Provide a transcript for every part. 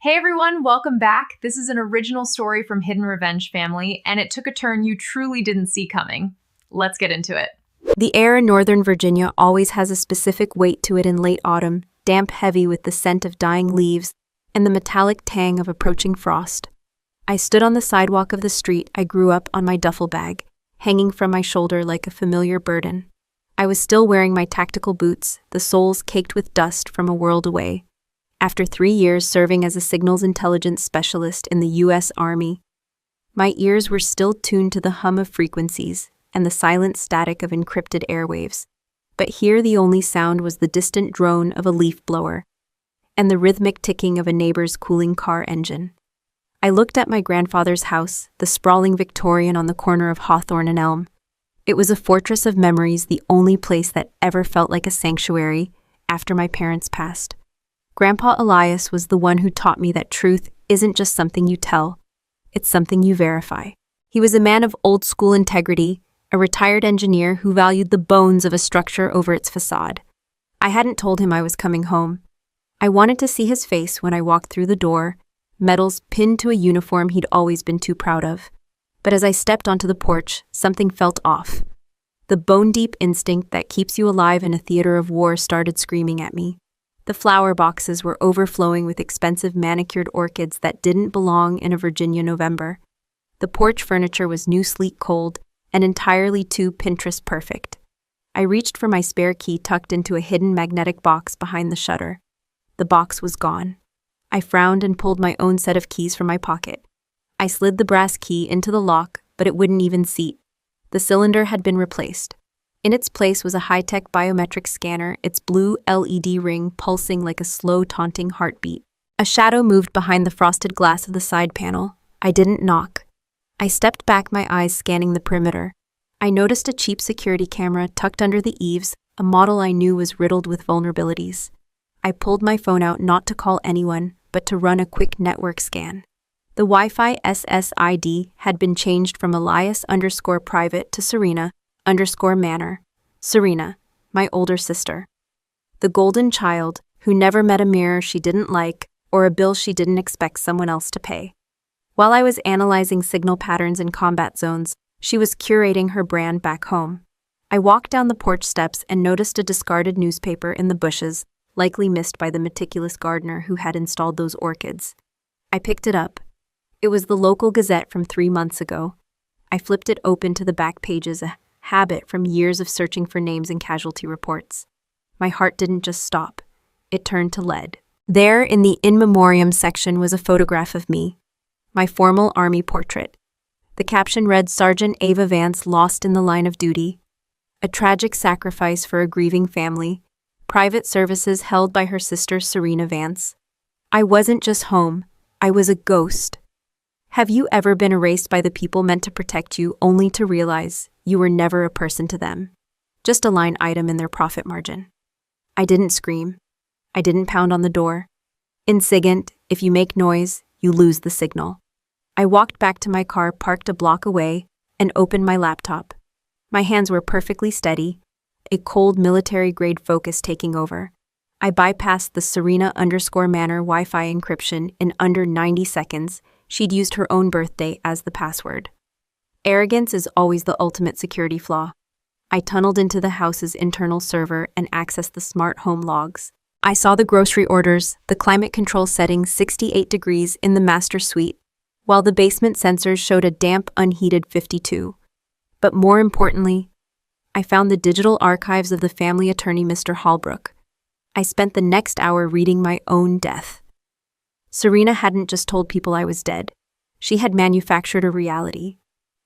Hey everyone, welcome back. This is an original story from Hidden Revenge Family, and it took a turn you truly didn't see coming. Let's get into it. The air in Northern Virginia always has a specific weight to it in late autumn, damp heavy with the scent of dying leaves and the metallic tang of approaching frost. I stood on the sidewalk of the street I grew up on my duffel bag, hanging from my shoulder like a familiar burden. I was still wearing my tactical boots, the soles caked with dust from a world away. After 3 years serving as a signals intelligence specialist in the U.S. Army, my ears were still tuned to the hum of frequencies and the silent static of encrypted airwaves. But here the only sound was the distant drone of a leaf blower and the rhythmic ticking of a neighbor's cooling car engine. I looked at my grandfather's house, the sprawling Victorian on the corner of Hawthorne and Elm. It was a fortress of memories, the only place that ever felt like a sanctuary after my parents passed. Grandpa Elias was the one who taught me that truth isn't just something you tell, it's something you verify. He was a man of old-school integrity, a retired engineer who valued the bones of a structure over its facade. I hadn't told him I was coming home. I wanted to see his face when I walked through the door, medals pinned to a uniform he'd always been too proud of. But as I stepped onto the porch, something felt off. The bone-deep instinct that keeps you alive in a theater of war started screaming at me. The flower boxes were overflowing with expensive manicured orchids that didn't belong in a Virginia November. The porch furniture was new, sleek, cold, and entirely too Pinterest perfect. I reached for my spare key tucked into a hidden magnetic box behind the shutter. The box was gone. I frowned and pulled my own set of keys from my pocket. I slid the brass key into the lock, but it wouldn't even seat. The cylinder had been replaced. In its place was a high-tech biometric scanner, its blue LED ring pulsing like a slow, taunting heartbeat. A shadow moved behind the frosted glass of the side panel. I didn't knock. I stepped back, my eyes scanning the perimeter. I noticed a cheap security camera tucked under the eaves, a model I knew was riddled with vulnerabilities. I pulled my phone out not to call anyone, but to run a quick network scan. The Wi-Fi SSID had been changed from Elias_private to Serena_Manor. Serena, my older sister. The golden child who never met a mirror she didn't like or a bill she didn't expect someone else to pay. While I was analyzing signal patterns in combat zones, she was curating her brand back home. I walked down the porch steps and noticed a discarded newspaper in the bushes, likely missed by the meticulous gardener who had installed those orchids. I picked it up. It was the local Gazette from 3 months ago. I flipped it open to the back pages, a habit from years of searching for names in casualty reports. My heart didn't just stop. It turned to lead. There, in the In Memoriam section, was a photograph of me, my formal Army portrait. The caption read, "Sergeant Ava Vance lost in the line of duty. A tragic sacrifice for a grieving family. Private services held by her sister Serena Vance." I wasn't just home. I was a ghost. Have you ever been erased by the people meant to protect you only to realize you were never a person to them? Just a line item in their profit margin. I didn't scream. I didn't pound on the door. In SIGINT, if you make noise, you lose the signal. I walked back to my car parked a block away and opened my laptop. My hands were perfectly steady, a cold military-grade focus taking over. I bypassed the Serena_Manor Wi-Fi encryption in under 90 seconds. She'd used her own birthday as the password. Arrogance is always the ultimate security flaw. I tunneled into the house's internal server and accessed the smart home logs. I saw the grocery orders, the climate control settings 68 degrees in the master suite, while the basement sensors showed a damp, unheated 52. But more importantly, I found the digital archives of the family attorney, Mr. Holbrook. I spent the next hour reading my own death. Serena hadn't just told people I was dead. She had manufactured a reality.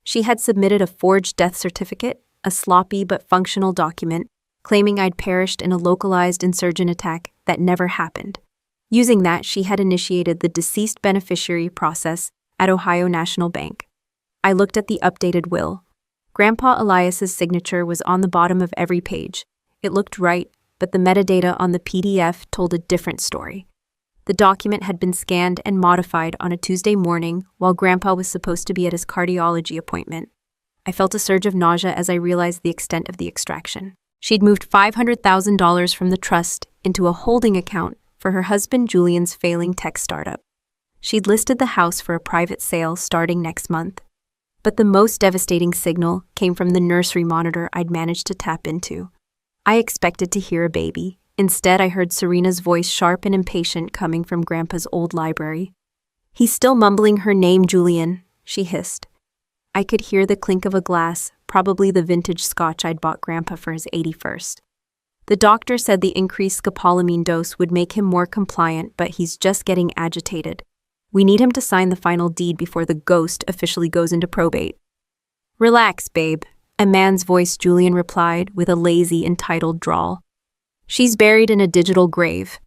She had submitted a forged death certificate, a sloppy but functional document, claiming I'd perished in a localized insurgent attack that never happened. Using that, she had initiated the deceased beneficiary process at Ohio National Bank. I looked at the updated will. Grandpa Elias's signature was on the bottom of every page. It looked right, but the metadata on the PDF told a different story. The document had been scanned and modified on a Tuesday morning while Grandpa was supposed to be at his cardiology appointment. I felt a surge of nausea as I realized the extent of the extraction. She'd moved $500,000 from the trust into a holding account for her husband Julian's failing tech startup. She'd listed the house for a private sale starting next month. But the most devastating signal came from the nursery monitor I'd managed to tap into. I expected to hear a baby. Instead, I heard Serena's voice, sharp and impatient, coming from Grandpa's old library. "He's still mumbling her name, Julian," she hissed. I could hear the clink of a glass, probably the vintage scotch I'd bought Grandpa for his 81st. "The doctor said the increased scopolamine dose would make him more compliant, but he's just getting agitated. We need him to sign the final deed before the ghost officially goes into probate." "Relax, babe," a man's voice, Julian replied with a lazy, entitled drawl. "She's buried in a digital grave.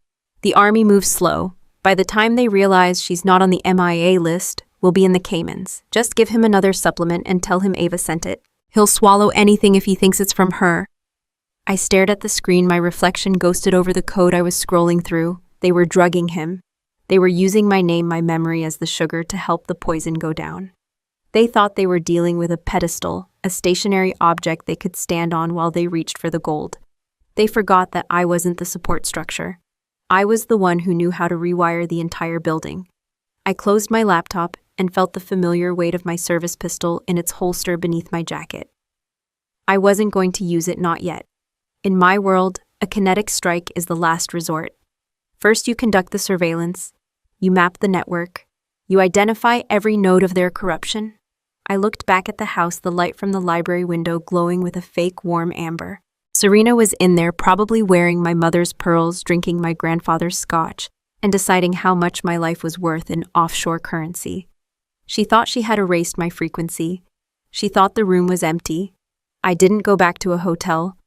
The army moves slow. By the time they realize she's not on the MIA list, we'll be in the Caymans. Just give him another supplement and tell him Ava sent it. He'll swallow anything if he thinks it's from her." I stared at the screen, my reflection ghosted over the code I was scrolling through. They were drugging him. They were using my name, my memory, as the sugar to help the poison go down. They thought they were dealing with a pedestal, a stationary object they could stand on while they reached for the gold. They forgot that I wasn't the support structure. I was the one who knew how to rewire the entire building. I closed my laptop and felt the familiar weight of my service pistol in its holster beneath my jacket. I wasn't going to use it, not yet. In my world, a kinetic strike is the last resort. First, you conduct the surveillance. You map the network. You identify every node of their corruption. I looked back at the house, the light from the library window glowing with a fake warm amber. Serena was in there, probably wearing my mother's pearls, drinking my grandfather's scotch, and deciding how much my life was worth in offshore currency. She thought she had erased my frequency. She thought the room was empty. I didn't go back to a hotel.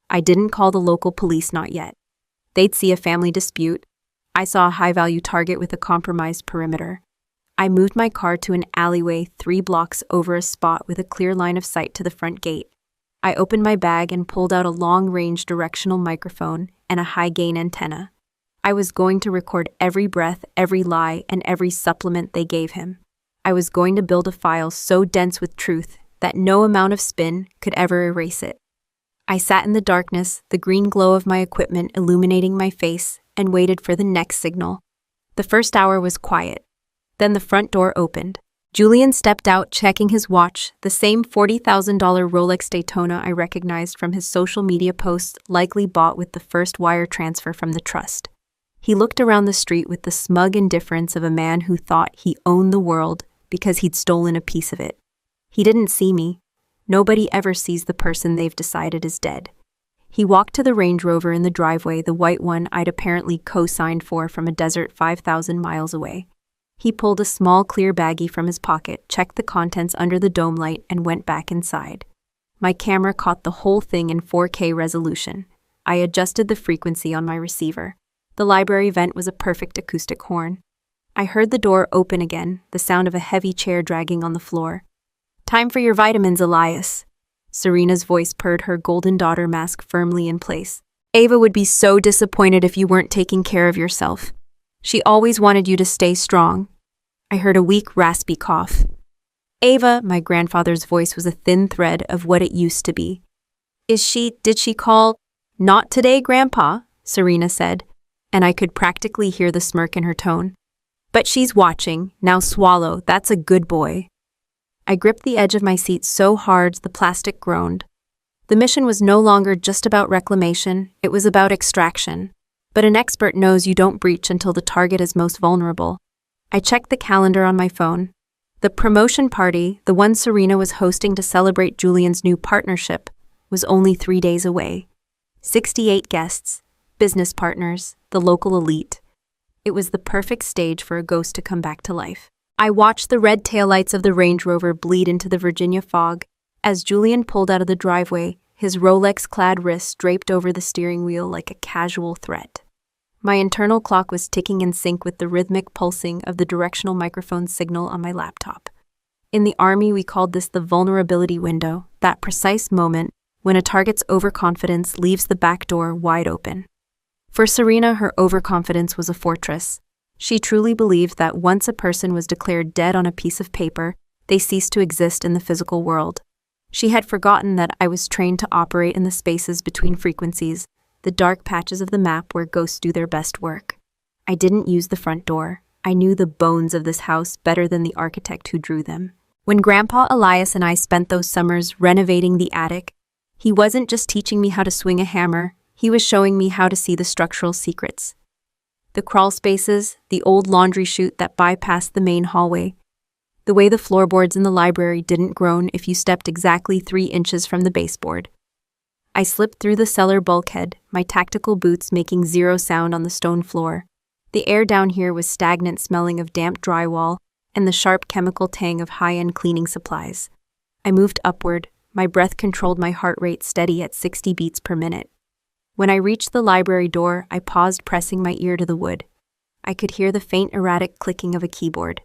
I didn't call the local police, not yet. They'd see a family dispute. I saw a high-value target with a compromised perimeter. I moved my car to an alleyway 3 blocks over a spot with a clear line of sight to the front gate. I opened my bag and pulled out a long-range directional microphone and a high-gain antenna. I was going to record every breath, every lie, and every supplement they gave him. I was going to build a file so dense with truth that no amount of spin could ever erase it. I sat in the darkness, the green glow of my equipment illuminating my face, and waited for the next signal. The first hour was quiet. Then the front door opened. Julian stepped out, checking his watch, the same $40,000 Rolex Daytona I recognized from his social media posts, likely bought with the first wire transfer from the trust. He looked around the street with the smug indifference of a man who thought he owned the world because he'd stolen a piece of it. He didn't see me. Nobody ever sees the person they've decided is dead. He walked to the Range Rover in the driveway, the white one I'd apparently co-signed for from a desert 5,000 miles away. He pulled a small clear baggie from his pocket, checked the contents under the dome light, and went back inside. My camera caught the whole thing in 4K resolution. I adjusted the frequency on my receiver. The library vent was a perfect acoustic horn. I heard the door open again, the sound of a heavy chair dragging on the floor. "Time for your vitamins, Elias." Serena's voice purred, her golden daughter mask firmly in place. "Ava would be so disappointed if you weren't taking care of yourself. She always wanted you to stay strong." I heard a weak, raspy cough. "Ava," my grandfather's voice was a thin thread of what it used to be. Did she call?" "Not today, Grandpa," Serena said, and I could practically hear the smirk in her tone. "But she's watching. Now swallow. That's a good boy." I gripped the edge of my seat so hard the plastic groaned. The mission was no longer just about reclamation, it was about extraction. But an expert knows you don't breach until the target is most vulnerable. I checked the calendar on my phone. The promotion party, the one Serena was hosting to celebrate Julian's new partnership, was only 3 days away. 68 guests, business partners, the local elite. It was the perfect stage for a ghost to come back to life. I watched the red taillights of the Range Rover bleed into the Virginia fog as Julian pulled out of the driveway, his Rolex-clad wrists draped over the steering wheel like a casual threat. My internal clock was ticking in sync with the rhythmic pulsing of the directional microphone signal on my laptop. In the Army, we called this the vulnerability window, that precise moment when a target's overconfidence leaves the back door wide open. For Serena, her overconfidence was a fortress. She truly believed that once a person was declared dead on a piece of paper, they ceased to exist in the physical world. She had forgotten that I was trained to operate in the spaces between frequencies, the dark patches of the map where ghosts do their best work. I didn't use the front door. I knew the bones of this house better than the architect who drew them. When Grandpa Elias and I spent those summers renovating the attic, he wasn't just teaching me how to swing a hammer, he was showing me how to see the structural secrets. The crawl spaces, the old laundry chute that bypassed the main hallway, the way the floorboards in the library didn't groan if you stepped exactly 3 inches from the baseboard. I slipped through the cellar bulkhead, my tactical boots making zero sound on the stone floor. The air down here was stagnant, smelling of damp drywall and the sharp chemical tang of high-end cleaning supplies. I moved upward, my breath controlled, my heart rate steady at 60 beats per minute. When I reached the library door, I paused, pressing my ear to the wood. I could hear the faint, erratic clicking of a keyboard.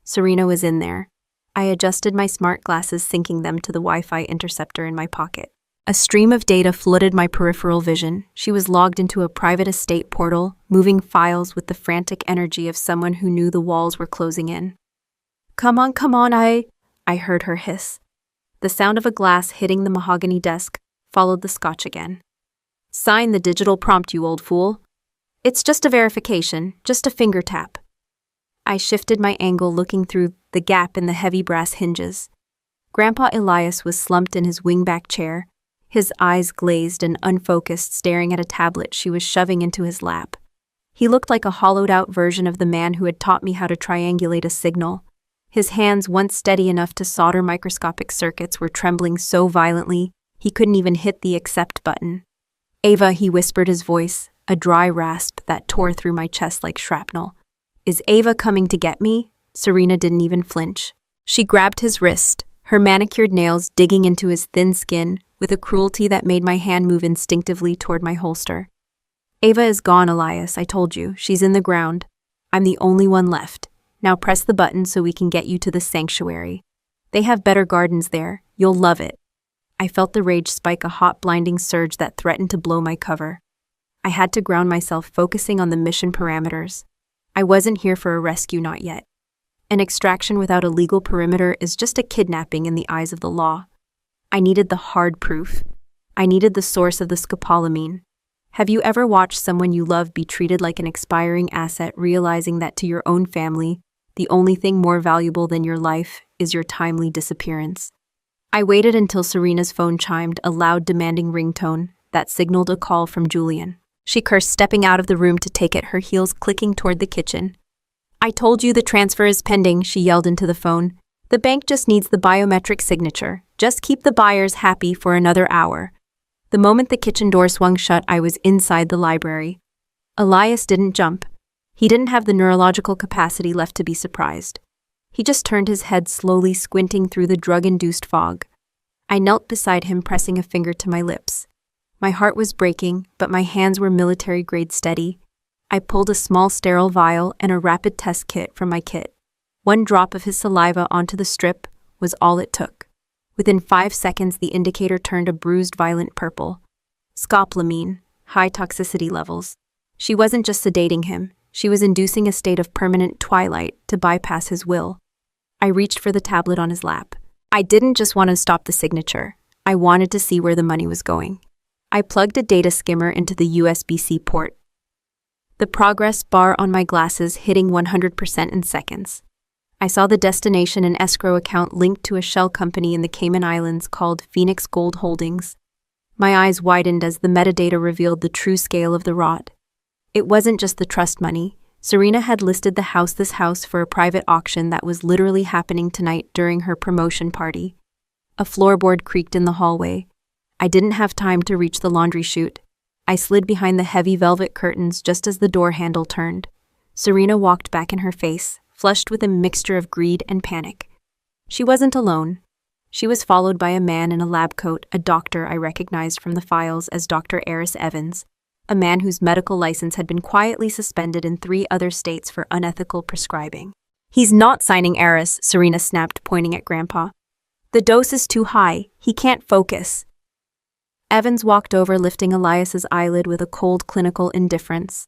Serena was in there. I adjusted my smart glasses, syncing them to the Wi-Fi interceptor in my pocket. A stream of data flooded my peripheral vision. She was logged into a private estate portal, moving files with the frantic energy of someone who knew the walls were closing in. Come on, I heard her hiss. The sound of a glass hitting the mahogany desk followed the scotch again. Sign the digital prompt, you old fool. It's just a verification, just a finger tap. I shifted my angle, looking through the gap in the heavy brass hinges. Grandpa Elias was slumped in his wingback chair, his eyes glazed and unfocused, staring at a tablet she was shoving into his lap. He looked like a hollowed-out version of the man who had taught me how to triangulate a signal. His hands, once steady enough to solder microscopic circuits, were trembling so violently he couldn't even hit the accept button. Ava, he whispered, his voice, a dry rasp that tore through my chest like shrapnel. Is Ava coming to get me? Serena didn't even flinch. She grabbed his wrist, her manicured nails digging into his thin skin with a cruelty that made my hand move instinctively toward my holster. Ava is gone, Elias, I told you. She's in the ground. I'm the only one left. Now press the button so we can get you to the sanctuary. They have better gardens there. You'll love it. I felt the rage spike, a hot, blinding surge that threatened to blow my cover. I had to ground myself, focusing on the mission parameters. I wasn't here for a rescue, not yet. An extraction without a legal perimeter is just a kidnapping in the eyes of the law. I needed the hard proof. I needed the source of the scopolamine. Have you ever watched someone you love be treated like an expiring asset, realizing that to your own family, the only thing more valuable than your life is your timely disappearance? I waited until Serena's phone chimed, a loud, demanding ringtone that signaled a call from Julian. She cursed, stepping out of the room to take it, her heels clicking toward the kitchen. I told you the transfer is pending, she yelled into the phone. The bank just needs the biometric signature. Just keep the buyers happy for another hour. The moment the kitchen door swung shut, I was inside the library. Elias didn't jump. He didn't have the neurological capacity left to be surprised. He just turned his head slowly, squinting through the drug-induced fog. I knelt beside him, pressing a finger to my lips. My heart was breaking, but my hands were military-grade steady. I pulled a small sterile vial and a rapid test kit from my kit. 1 drop of his saliva onto the strip was all it took. Within 5 seconds, the indicator turned a bruised, violent purple. Scopolamine, high toxicity levels. She wasn't just sedating him. She was inducing a state of permanent twilight to bypass his will. I reached for the tablet on his lap. I didn't just want to stop the signature. I wanted to see where the money was going. I plugged a data skimmer into the USB-C port. The progress bar on my glasses hitting 100% in seconds. I saw the destination and escrow account linked to a shell company in the Cayman Islands called Phoenix Gold Holdings. My eyes widened as the metadata revealed the true scale of the rot. It wasn't just the trust money. Serena had listed this house for a private auction that was literally happening tonight during her promotion party. A floorboard creaked in the hallway. I didn't have time to reach the laundry chute. I slid behind the heavy velvet curtains just as the door handle turned. Serena walked back in her face, flushed with a mixture of greed and panic. She wasn't alone. She was followed by a man in a lab coat, a doctor I recognized from the files as Dr. Eris Evans, a man whose medical license had been quietly suspended in 3 other states for unethical prescribing. He's not signing Eris, Serena snapped, pointing at Grandpa. The dose is too high. He can't focus. Evans walked over, lifting Elias's eyelid with a cold, clinical indifference.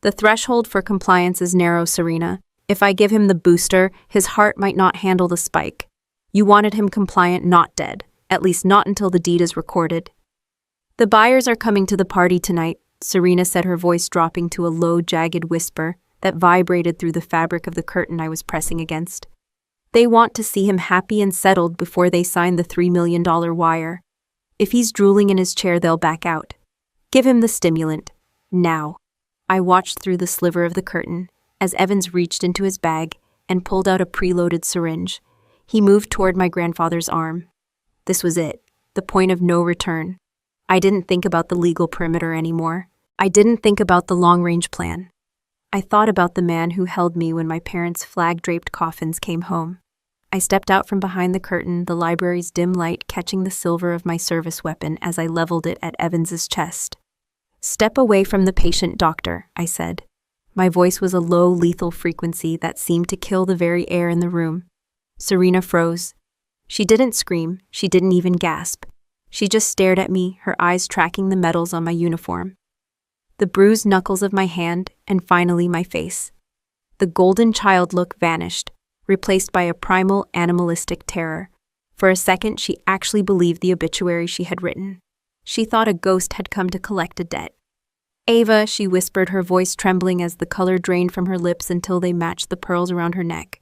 The threshold for compliance is narrow, Serena. If I give him the booster, his heart might not handle the spike. You wanted him compliant, not dead. At least not until the deed is recorded. The buyers are coming to the party tonight, Serena said, her voice dropping to a low, jagged whisper, that vibrated through the fabric of the curtain I was pressing against. They want to see him happy and settled before they sign the $3 million wire. If he's drooling in his chair, they'll back out. Give him the stimulant. Now. I watched through the sliver of the curtain as Evans reached into his bag and pulled out a preloaded syringe. He moved toward my grandfather's arm. This was it, the point of no return. I didn't think about the legal perimeter anymore. I didn't think about the long-range plan. I thought about the man who held me when my parents' flag-draped coffins came home. I stepped out from behind the curtain, the library's dim light catching the silver of my service weapon as I leveled it at Evans's chest. "Step away from the patient, doctor," I said. My voice was a low, lethal frequency that seemed to kill the very air in the room. Serena froze. She didn't scream, she didn't even gasp. She just stared at me, her eyes tracking the medals on my uniform. The bruised knuckles of my hand, and finally my face. The golden child look vanished, replaced by a primal, animalistic terror. For a second, she actually believed the obituary she had written. She thought a ghost had come to collect a debt. "Ava," she whispered, her voice trembling as the color drained from her lips until they matched the pearls around her neck.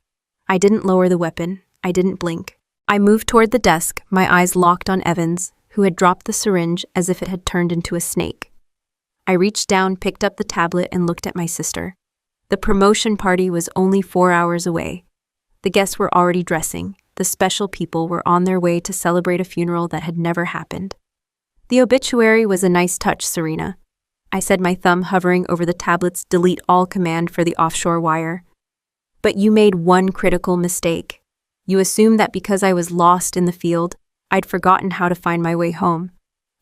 I didn't lower the weapon. I didn't blink. I moved toward the desk, my eyes locked on Evans, who had dropped the syringe as if it had turned into a snake. I reached down, picked up the tablet, and looked at my sister. The promotion party was only 4 hours away. The guests were already dressing. The special people were on their way to celebrate a funeral that had never happened. "The obituary was a nice touch, Serena," I said, my thumb hovering over the tablet's delete all command for the offshore wire. "But you made one critical mistake. You assumed that because I was lost in the field, I'd forgotten how to find my way home.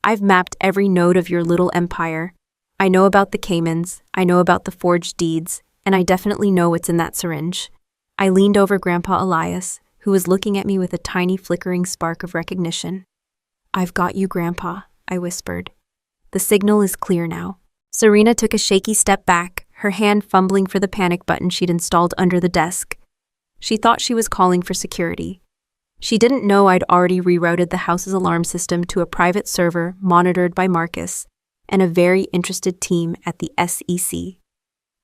I've mapped every node of your little empire. I know about the Caymans, I know about the forged deeds, and I definitely know what's in that syringe." I leaned over Grandpa Elias, who was looking at me with a tiny flickering spark of recognition. "I've got you, Grandpa," I whispered. "The signal is clear now." Serena took a shaky step back, her hand fumbling for the panic button she'd installed under the desk. She thought she was calling for security. She didn't know I'd already rerouted the house's alarm system to a private server monitored by Marcus and a very interested team at the SEC.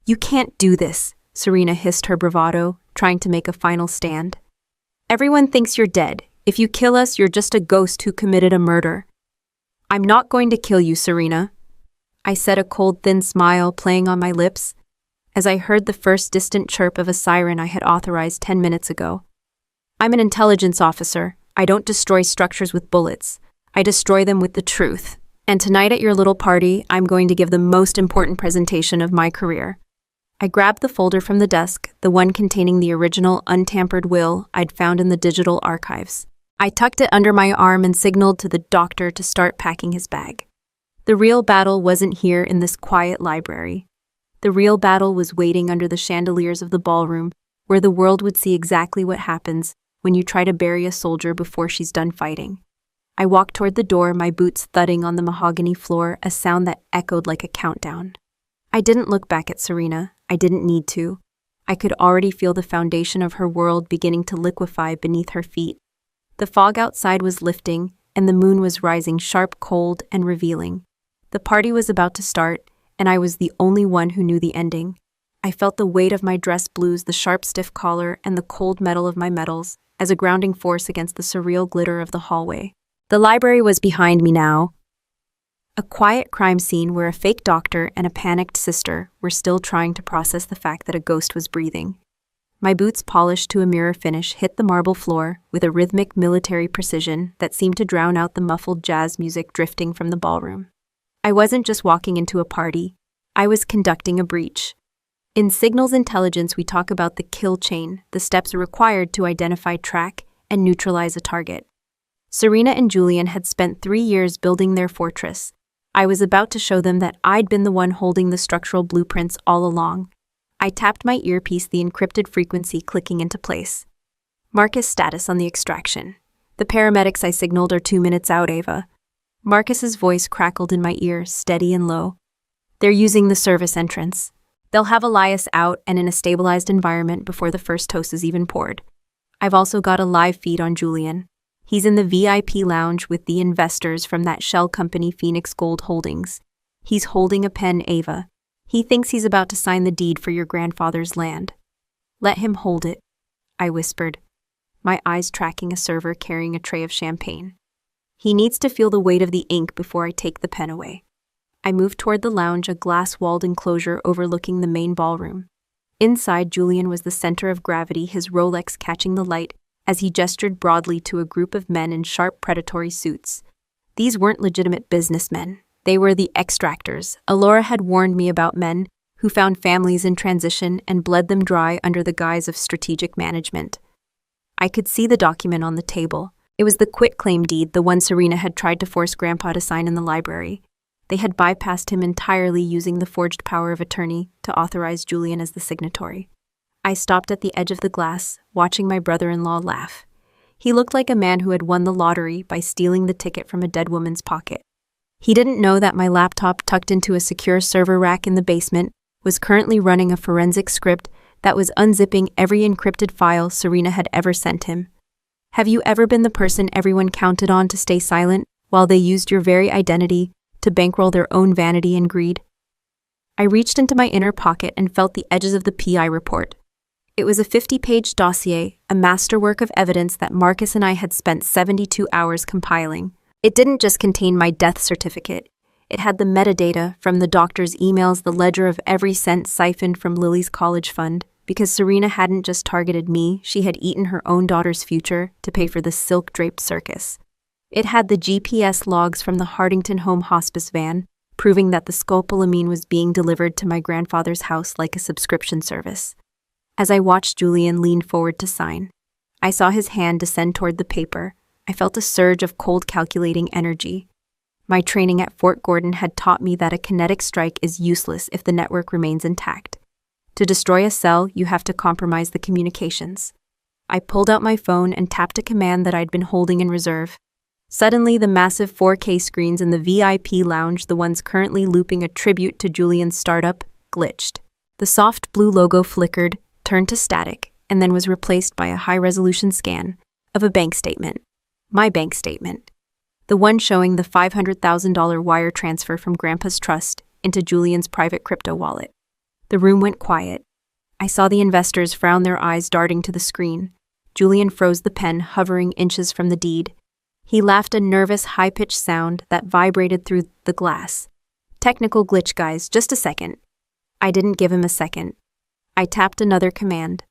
"You can't do this," Serena hissed her bravado, trying to make a final stand. "Everyone thinks you're dead. If you kill us, you're just a ghost who committed a murder." "I'm not going to kill you, Serena," I said, a cold, thin smile playing on my lips, as I heard the first distant chirp of a siren I had authorized 10 minutes ago. "I'm an intelligence officer. I don't destroy structures with bullets. I destroy them with the truth. And tonight at your little party, I'm going to give the most important presentation of my career." I grabbed the folder from the desk, the one containing the original, untampered will I'd found in the digital archives. I tucked it under my arm and signaled to the doctor to start packing his bag. The real battle wasn't here in this quiet library. The real battle was waiting under the chandeliers of the ballroom, where the world would see exactly what happens when you try to bury a soldier before she's done fighting. I walked toward the door, my boots thudding on the mahogany floor, a sound that echoed like a countdown. I didn't look back at Serena. I didn't need to. I could already feel the foundation of her world beginning to liquefy beneath her feet. The fog outside was lifting, and the moon was rising sharp, cold, and revealing. The party was about to start, and I was the only one who knew the ending. I felt the weight of my dress blues, the sharp, stiff collar, and the cold metal of my medals as a grounding force against the surreal glitter of the hallway. The library was behind me now. A quiet crime scene where a fake doctor and a panicked sister were still trying to process the fact that a ghost was breathing. My boots, polished to a mirror finish, hit the marble floor with a rhythmic military precision that seemed to drown out the muffled jazz music drifting from the ballroom. I wasn't just walking into a party. I was conducting a breach. In signals intelligence, we talk about the kill chain, the steps required to identify, track, and neutralize a target. Serena and Julian had spent 3 years building their fortress. I was about to show them that I'd been the one holding the structural blueprints all along. I tapped my earpiece, the encrypted frequency clicking into place. "Marcus, status on the extraction. The paramedics I signaled are 2 minutes out, Ava." Marcus's voice crackled in my ear, steady and low. "They're using the service entrance. They'll have Elias out and in a stabilized environment before the first toast is even poured. I've also got a live feed on Julian. He's in the VIP lounge with the investors from that shell company Phoenix Gold Holdings. He's holding a pen, Ava. He thinks he's about to sign the deed for your grandfather's land. Let him hold it, I whispered, my eyes tracking a server carrying a tray of champagne. He needs to feel the weight of the ink before I take the pen away. I moved toward the lounge, a glass-walled enclosure overlooking the main ballroom. Inside, Julian was the center of gravity, his Rolex catching the light as he gestured broadly to a group of men in sharp predatory suits. These weren't legitimate businessmen. They were the extractors. Alora had warned me about men who found families in transition and bled them dry under the guise of strategic management. I could see the document on the table. It was the quitclaim deed, the one Serena had tried to force Grandpa to sign in the library. They had bypassed him entirely, using the forged power of attorney to authorize Julian as the signatory. I stopped at the edge of the glass, watching my brother-in-law laugh. He looked like a man who had won the lottery by stealing the ticket from a dead woman's pocket. He didn't know that my laptop, tucked into a secure server rack in the basement, was currently running a forensic script that was unzipping every encrypted file Serena had ever sent him. Have you ever been the person everyone counted on to stay silent while they used your very identity to bankroll their own vanity and greed? I reached into my inner pocket and felt the edges of the PI report. It was a 50-page dossier, a masterwork of evidence that Marcus and I had spent 72 hours compiling. It didn't just contain my death certificate. It had the metadata from the doctor's emails, the ledger of every cent siphoned from Lily's college fund. Because Serena hadn't just targeted me, she had eaten her own daughter's future to pay for the silk-draped circus. It had the GPS logs from the Hardington Home Hospice van, proving that the scopolamine was being delivered to my grandfather's house like a subscription service. As I watched Julian lean forward to sign, I saw his hand descend toward the paper. I felt a surge of cold, calculating energy. My training at Fort Gordon had taught me that a kinetic strike is useless if the network remains intact. To destroy a cell, you have to compromise the communications. I pulled out my phone and tapped a command that I'd been holding in reserve. Suddenly, the massive 4K screens in the VIP lounge, the ones currently looping a tribute to Julian's startup, glitched. The soft blue logo flickered, turned to static, and then was replaced by a high-resolution scan of a bank statement. My bank statement. The one showing the $500,000 wire transfer from Grandpa's trust into Julian's private crypto wallet. The room went quiet. I saw the investors frown, their eyes darting to the screen. Julian froze the pen, hovering inches from the deed. He laughed, a nervous, high-pitched sound that vibrated through the glass. Technical glitch, guys, just a second. I didn't give him a second. I tapped another command.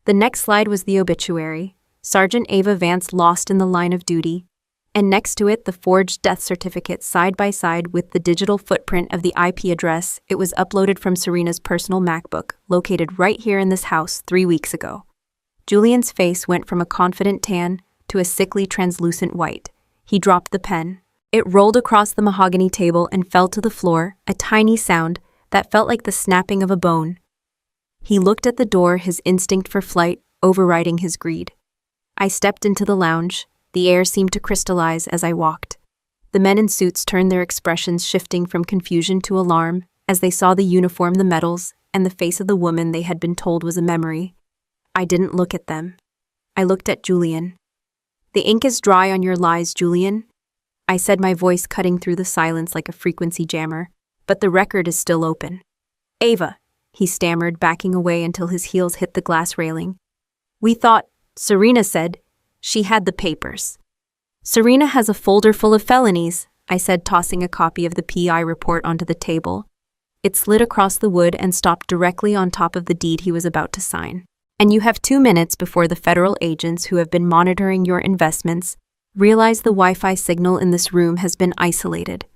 The next slide was the obituary. Sergeant Ava Vance lost in the line of duty. And next to it, the forged death certificate side by side with the digital footprint of the IP address. It was uploaded from Serena's personal MacBook, located right here in this house 3 weeks ago. Julian's face went from a confident tan to a sickly translucent white. He dropped the pen. It rolled across the mahogany table and fell to the floor, a tiny sound that felt like the snapping of a bone. He looked at the door, his instinct for flight overriding his greed. I stepped into the lounge. The air seemed to crystallize as I walked. The men in suits turned, their expressions shifting from confusion to alarm as they saw the uniform, the medals, and the face of the woman they had been told was a memory. I didn't look at them. I looked at Julian. "The ink is dry on your lies, Julian," I said, my voice cutting through the silence like a frequency jammer. "But the record is still open." "Ava," he stammered, backing away until his heels hit the glass railing. "We thought," Serena said, "she had the papers." "Serena has a folder full of felonies," I said, tossing a copy of the PI report onto the table. It slid across the wood and stopped directly on top of the deed he was about to sign. "And you have 2 minutes before the federal agents who have been monitoring your investments realize the Wi-Fi signal in this room has been isolated."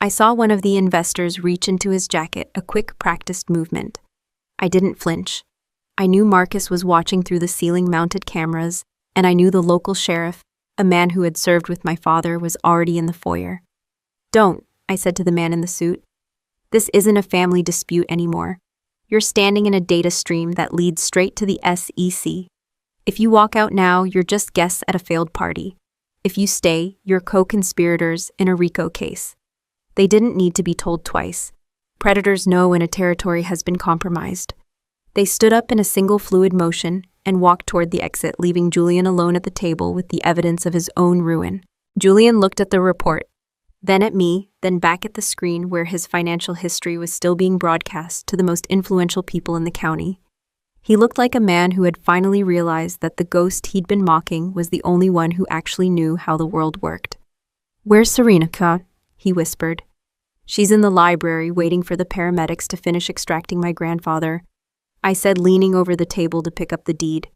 I saw one of the investors reach into his jacket, a quick, practiced movement. I didn't flinch. I knew Marcus was watching through the ceiling-mounted cameras, and I knew the local sheriff, a man who had served with my father, was already in the foyer. "Don't," I said to the man in the suit. "This isn't a family dispute anymore. You're standing in a data stream that leads straight to the SEC. If you walk out now, you're just guests at a failed party. If you stay, you're co-conspirators in a RICO case." They didn't need to be told twice. Predators know when a territory has been compromised. They stood up in a single fluid motion and walked toward the exit, leaving Julian alone at the table with the evidence of his own ruin. Julian looked at the report, then at me, then back at the screen where his financial history was still being broadcast to the most influential people in the county. He looked like a man who had finally realized that the ghost he'd been mocking was the only one who actually knew how the world worked. "Where's Serena, he whispered. "She's in the library waiting for the paramedics to finish extracting my grandfather," I said, leaning over the table to pick up the deed.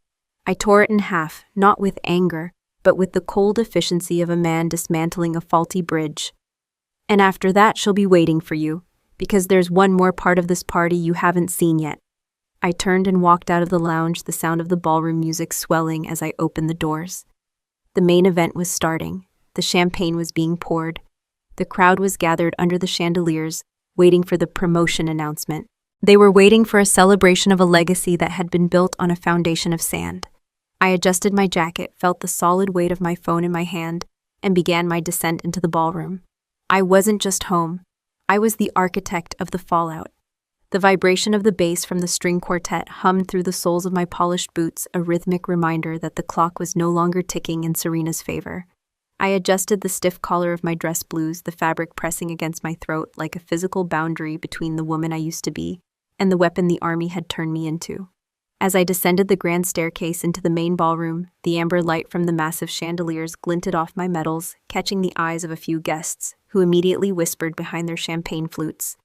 I tore it in half, not with anger, but with the cold efficiency of a man dismantling a faulty bridge. "And after that she'll be waiting for you, because there's one more part of this party you haven't seen yet." I turned and walked out of the lounge, the sound of the ballroom music swelling as I opened the doors. The main event was starting. The champagne was being poured. The crowd was gathered under the chandeliers, waiting for the promotion announcement. They were waiting for a celebration of a legacy that had been built on a foundation of sand. I adjusted my jacket, felt the solid weight of my phone in my hand, and began my descent into the ballroom. I wasn't just home. I was the architect of the fallout. The vibration of the bass from the string quartet hummed through the soles of my polished boots, a rhythmic reminder that the clock was no longer ticking in Serena's favor. I adjusted the stiff collar of my dress blues, the fabric pressing against my throat like a physical boundary between the woman I used to be and the weapon the army had turned me into. As I descended the grand staircase into the main ballroom, the amber light from the massive chandeliers glinted off my medals, catching the eyes of a few guests, who immediately whispered behind their champagne flutes.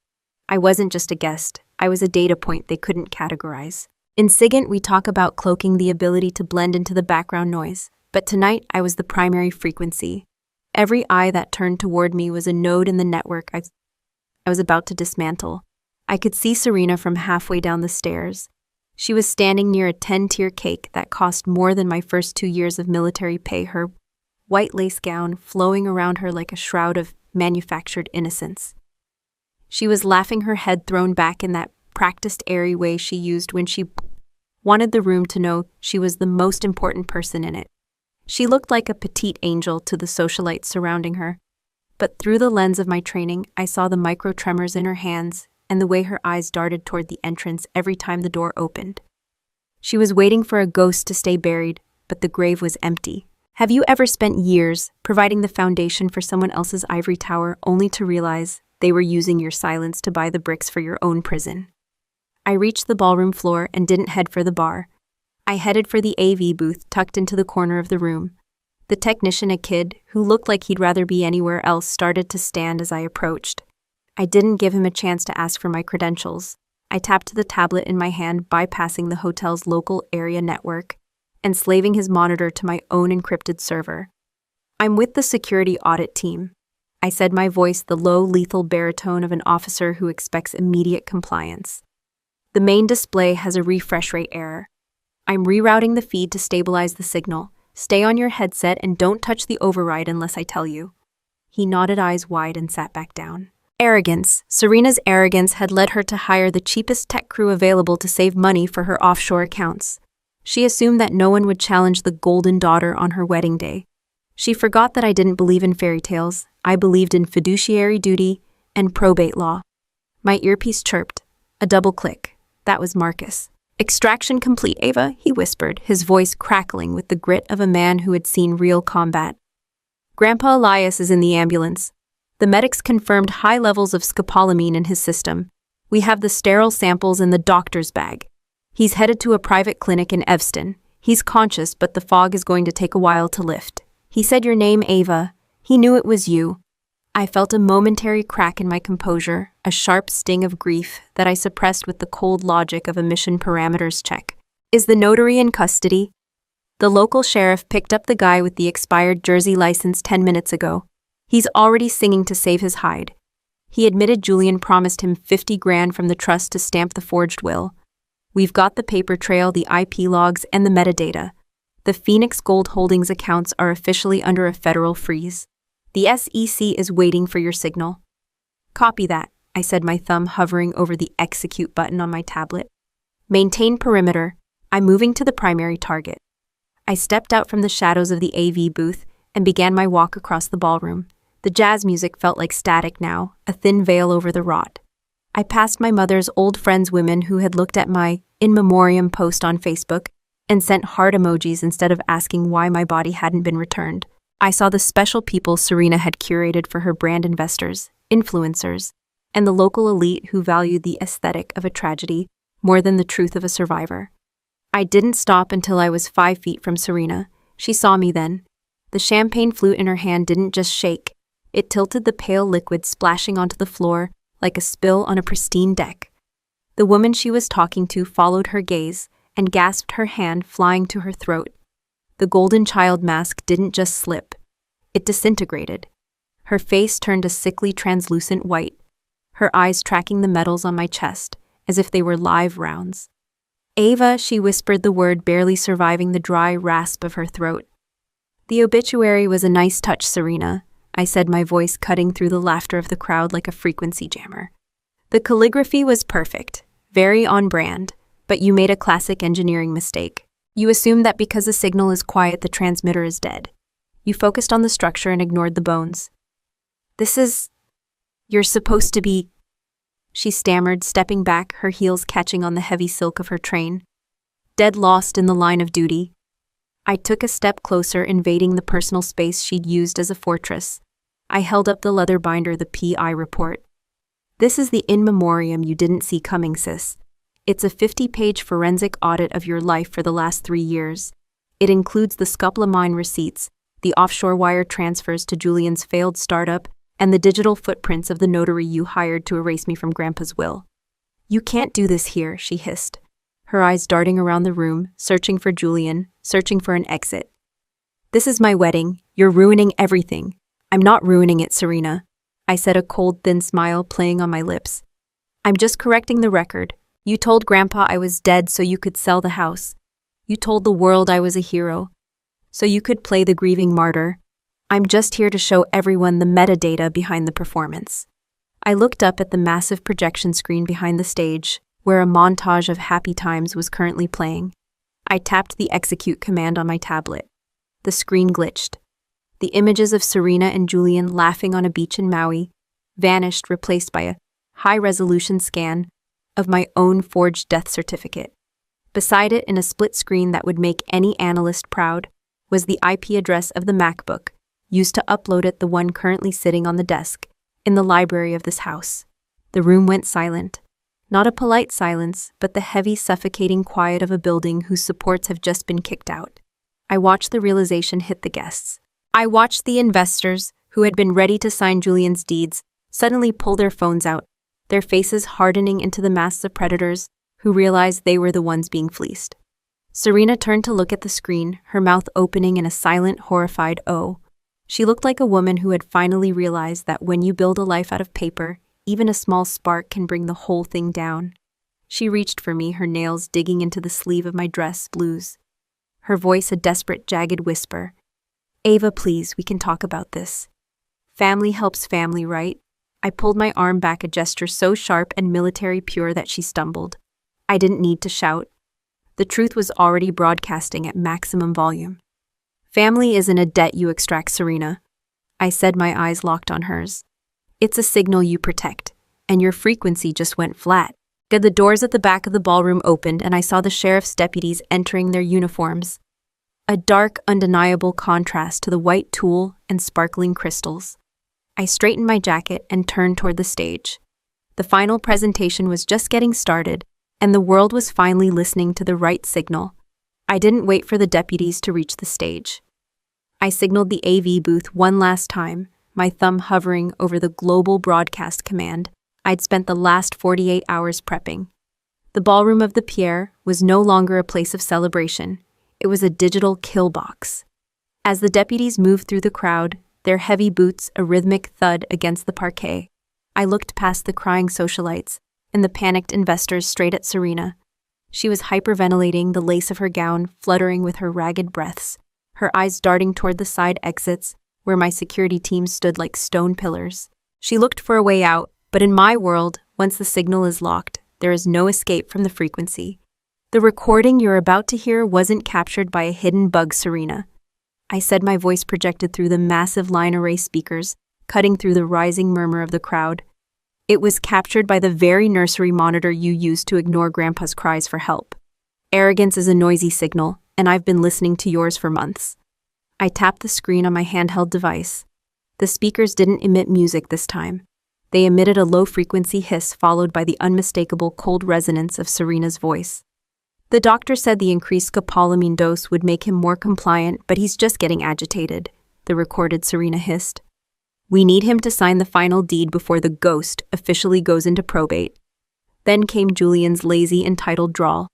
I wasn't just a guest, I was a data point they couldn't categorize. In SIGINT, we talk about cloaking the ability to blend into the background noise, but tonight I was the primary frequency. Every eye that turned toward me was a node in the network I was about to dismantle. I could see Serena from halfway down the stairs. She was standing near a 10-tier cake that cost more than my first 2 years of military pay, her white lace gown flowing around her like a shroud of manufactured innocence. She was laughing, her head thrown back in that practiced airy way she used when she wanted the room to know she was the most important person in it. She looked like a petite angel to the socialites surrounding her, but through the lens of my training, I saw the micro-tremors in her hands and the way her eyes darted toward the entrance every time the door opened. She was waiting for a ghost to stay buried, but the grave was empty. Have you ever spent years providing the foundation for someone else's ivory tower only to realize they were using your silence to buy the bricks for your own prison? I reached the ballroom floor and didn't head for the bar. I headed for the AV booth tucked into the corner of the room. The technician, a kid who looked like he'd rather be anywhere else, started to stand as I approached. I didn't give him a chance to ask for my credentials. I tapped the tablet in my hand, bypassing the hotel's local area network and slaving his monitor to my own encrypted server. "I'm with the security audit team," I said, my voice the low, lethal baritone of an officer who expects immediate compliance. "The main display has a refresh rate error. I'm rerouting the feed to stabilize the signal. Stay on your headset and don't touch the override unless I tell you." He nodded, eyes wide, and sat back down. Arrogance. Serena's arrogance had led her to hire the cheapest tech crew available to save money for her offshore accounts. She assumed that no one would challenge the golden daughter on her wedding day. She forgot that I didn't believe in fairy tales. I believed in fiduciary duty and probate law. My earpiece chirped. A double click. That was Marcus. "Extraction complete, Ava," he whispered, his voice crackling with the grit of a man who had seen real combat. "Grandpa Elias is in the ambulance. The medics confirmed high levels of scopolamine in his system. We have the sterile samples in the doctor's bag. He's headed to a private clinic in Evanston. He's conscious, but the fog is going to take a while to lift. He said your name, Ava. He knew it was you." I felt a momentary crack in my composure, a sharp sting of grief that I suppressed with the cold logic of a mission parameters check. "Is the notary in custody?" The local sheriff picked up the guy with the expired Jersey license 10 minutes ago. He's already singing to save his hide. He admitted Julian promised him 50 grand from the trust to stamp the forged will. We've got the paper trail, the IP logs, and the metadata. The Phoenix Gold Holdings accounts are officially under a federal freeze. The SEC is waiting for your signal. "Copy that," I said, my thumb hovering over the execute button on my tablet. "Maintain perimeter. I'm moving to the primary target." I stepped out from the shadows of the AV booth and began my walk across the ballroom. The jazz music felt like static now, a thin veil over the rot. I passed my mother's old friends, women who had looked at my in memoriam post on Facebook and sent heart emojis instead of asking why my body hadn't been returned. I saw the special people Serena had curated for her brand investors, influencers, and the local elite who valued the aesthetic of a tragedy more than the truth of a survivor. I didn't stop until I was 5 feet from Serena. She saw me then. The champagne flute in her hand didn't just shake. It tilted the pale liquid splashing onto the floor like a spill on a pristine deck. The woman she was talking to followed her gaze and gasped, her hand flying to her throat. The golden child mask didn't just slip. It disintegrated. Her face turned a sickly translucent white, her eyes tracking the metals on my chest as if they were live rounds. "Ava," she whispered the word, barely surviving the dry rasp of her throat. "The obituary was a nice touch, Serena," I said, my voice cutting through the laughter of the crowd like a frequency jammer. "The calligraphy was perfect, very on brand, but you made a classic engineering mistake. You assumed that because a signal is quiet, the transmitter is dead. You focused on the structure and ignored the bones. You're supposed to be—" she stammered, stepping back, her heels catching on the heavy silk of her train. "Dead lost in the line of duty." I took a step closer, invading the personal space she'd used as a fortress. I held up the leather binder, the PI report. "This is the in memoriam you didn't see coming, sis. It's a 50-page forensic audit of your life for the last 3 years. It includes the scopolamine receipts, the offshore wire transfers to Julian's failed startup, and the digital footprints of the notary you hired to erase me from Grandpa's will." "You can't do this here," she hissed, her eyes darting around the room, searching for Julian, searching for an exit. "This is my wedding. You're ruining everything." "I'm not ruining it, Serena," I said, a cold, thin smile playing on my lips. "I'm just correcting the record. You told Grandpa I was dead so you could sell the house. You told the world I was a hero, so you could play the grieving martyr. I'm just here to show everyone the metadata behind the performance." I looked up at the massive projection screen behind the stage, where a montage of happy times was currently playing. I tapped the execute command on my tablet. The screen glitched. The images of Serena and Julian laughing on a beach in Maui vanished, replaced by a high-resolution scan of my own forged death certificate. Beside it, in a split screen that would make any analyst proud, was the IP address of the MacBook used to upload it, the one currently sitting on the desk in the library of this house. The room went silent. Not a polite silence, but the heavy, suffocating quiet of a building whose supports have just been kicked out. I watched the realization hit the guests. I watched the investors, who had been ready to sign Julian's deeds, suddenly pull their phones out, their faces hardening into the masks of predators who realized they were the ones being fleeced. Serena turned to look at the screen, her mouth opening in a silent, horrified "oh." She looked like a woman who had finally realized that when you build a life out of paper, even a small spark can bring the whole thing down. She reached for me, her nails digging into the sleeve of my dress blues. Her voice a desperate, jagged whisper. "Ava, please, we can talk about this. Family helps family, right?" I pulled my arm back, a gesture so sharp and military pure that she stumbled. I didn't need to shout. The truth was already broadcasting at maximum volume. "Family isn't a debt you extract, Serena," I said, my eyes locked on hers. "It's a signal you protect, and your frequency just went flat." The doors at the back of the ballroom opened, and I saw the sheriff's deputies entering their uniforms. A dark, undeniable contrast to the white tulle and sparkling crystals. I straightened my jacket and turned toward the stage. The final presentation was just getting started, and the world was finally listening to the right signal. I didn't wait for the deputies to reach the stage. I signaled the AV booth one last time, my thumb hovering over the global broadcast command I'd spent the last 48 hours prepping. The ballroom of the Pierre was no longer a place of celebration. It was a digital kill box. As the deputies moved through the crowd, their heavy boots a rhythmic thud against the parquet, I looked past the crying socialites and the panicked investors straight at Serena. She was hyperventilating, the lace of her gown fluttering with her ragged breaths, her eyes darting toward the side exits where my security team stood like stone pillars. She looked for a way out, but in my world, once the signal is locked, there is no escape from the frequency. The recording you're about to hear wasn't captured by a hidden bug, Serena, I said, my voice projected through the massive line array speakers, cutting through the rising murmur of the crowd. It was captured by the very nursery monitor you used to ignore Grandpa's cries for help. Arrogance is a noisy signal, and I've been listening to yours for months. I tapped the screen on my handheld device. The speakers didn't emit music this time. They emitted a low-frequency hiss followed by the unmistakable cold resonance of Serena's voice. The doctor said the increased scopolamine dose would make him more compliant, but he's just getting agitated, the recorded Serena hissed. We need him to sign the final deed before the ghost officially goes into probate. Then came Julian's lazy, entitled drawl.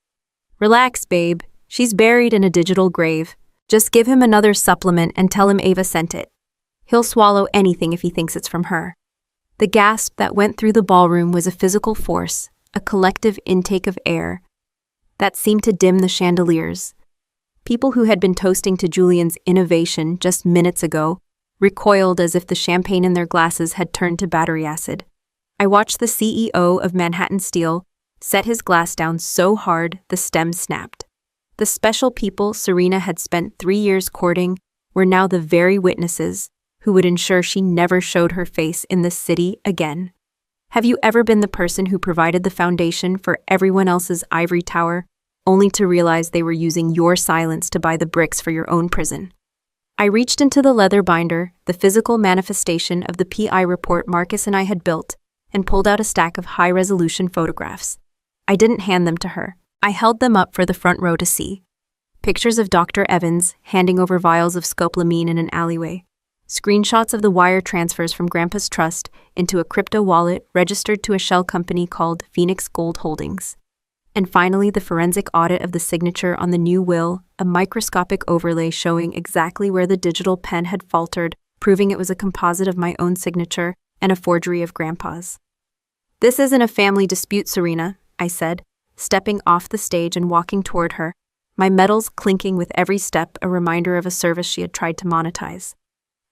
Relax, babe. She's buried in a digital grave. Just give him another supplement and tell him Ava sent it. He'll swallow anything if he thinks it's from her. The gasp that went through the ballroom was a physical force, a collective intake of air that seemed to dim the chandeliers. People who had been toasting to Julian's innovation just minutes ago recoiled as if the champagne in their glasses had turned to battery acid. I watched the CEO of Manhattan Steel set his glass down so hard the stem snapped. The special people Serena had spent 3 years courting were now the very witnesses who would ensure she never showed her face in this city again. Have you ever been the person who provided the foundation for everyone else's ivory tower, only to realize they were using your silence to buy the bricks for your own prison? I reached into the leather binder, the physical manifestation of the PI report Marcus and I had built, and pulled out a stack of high-resolution photographs. I didn't hand them to her. I held them up for the front row to see. Pictures of Dr. Evans handing over vials of scopolamine in an alleyway. Screenshots of the wire transfers from Grandpa's trust into a crypto wallet registered to a shell company called Phoenix Gold Holdings. And finally, the forensic audit of the signature on the new will, a microscopic overlay showing exactly where the digital pen had faltered, proving it was a composite of my own signature and a forgery of Grandpa's. This isn't a family dispute, Serena, I said, stepping off the stage and walking toward her, my medals clinking with every step, a reminder of a service she had tried to monetize.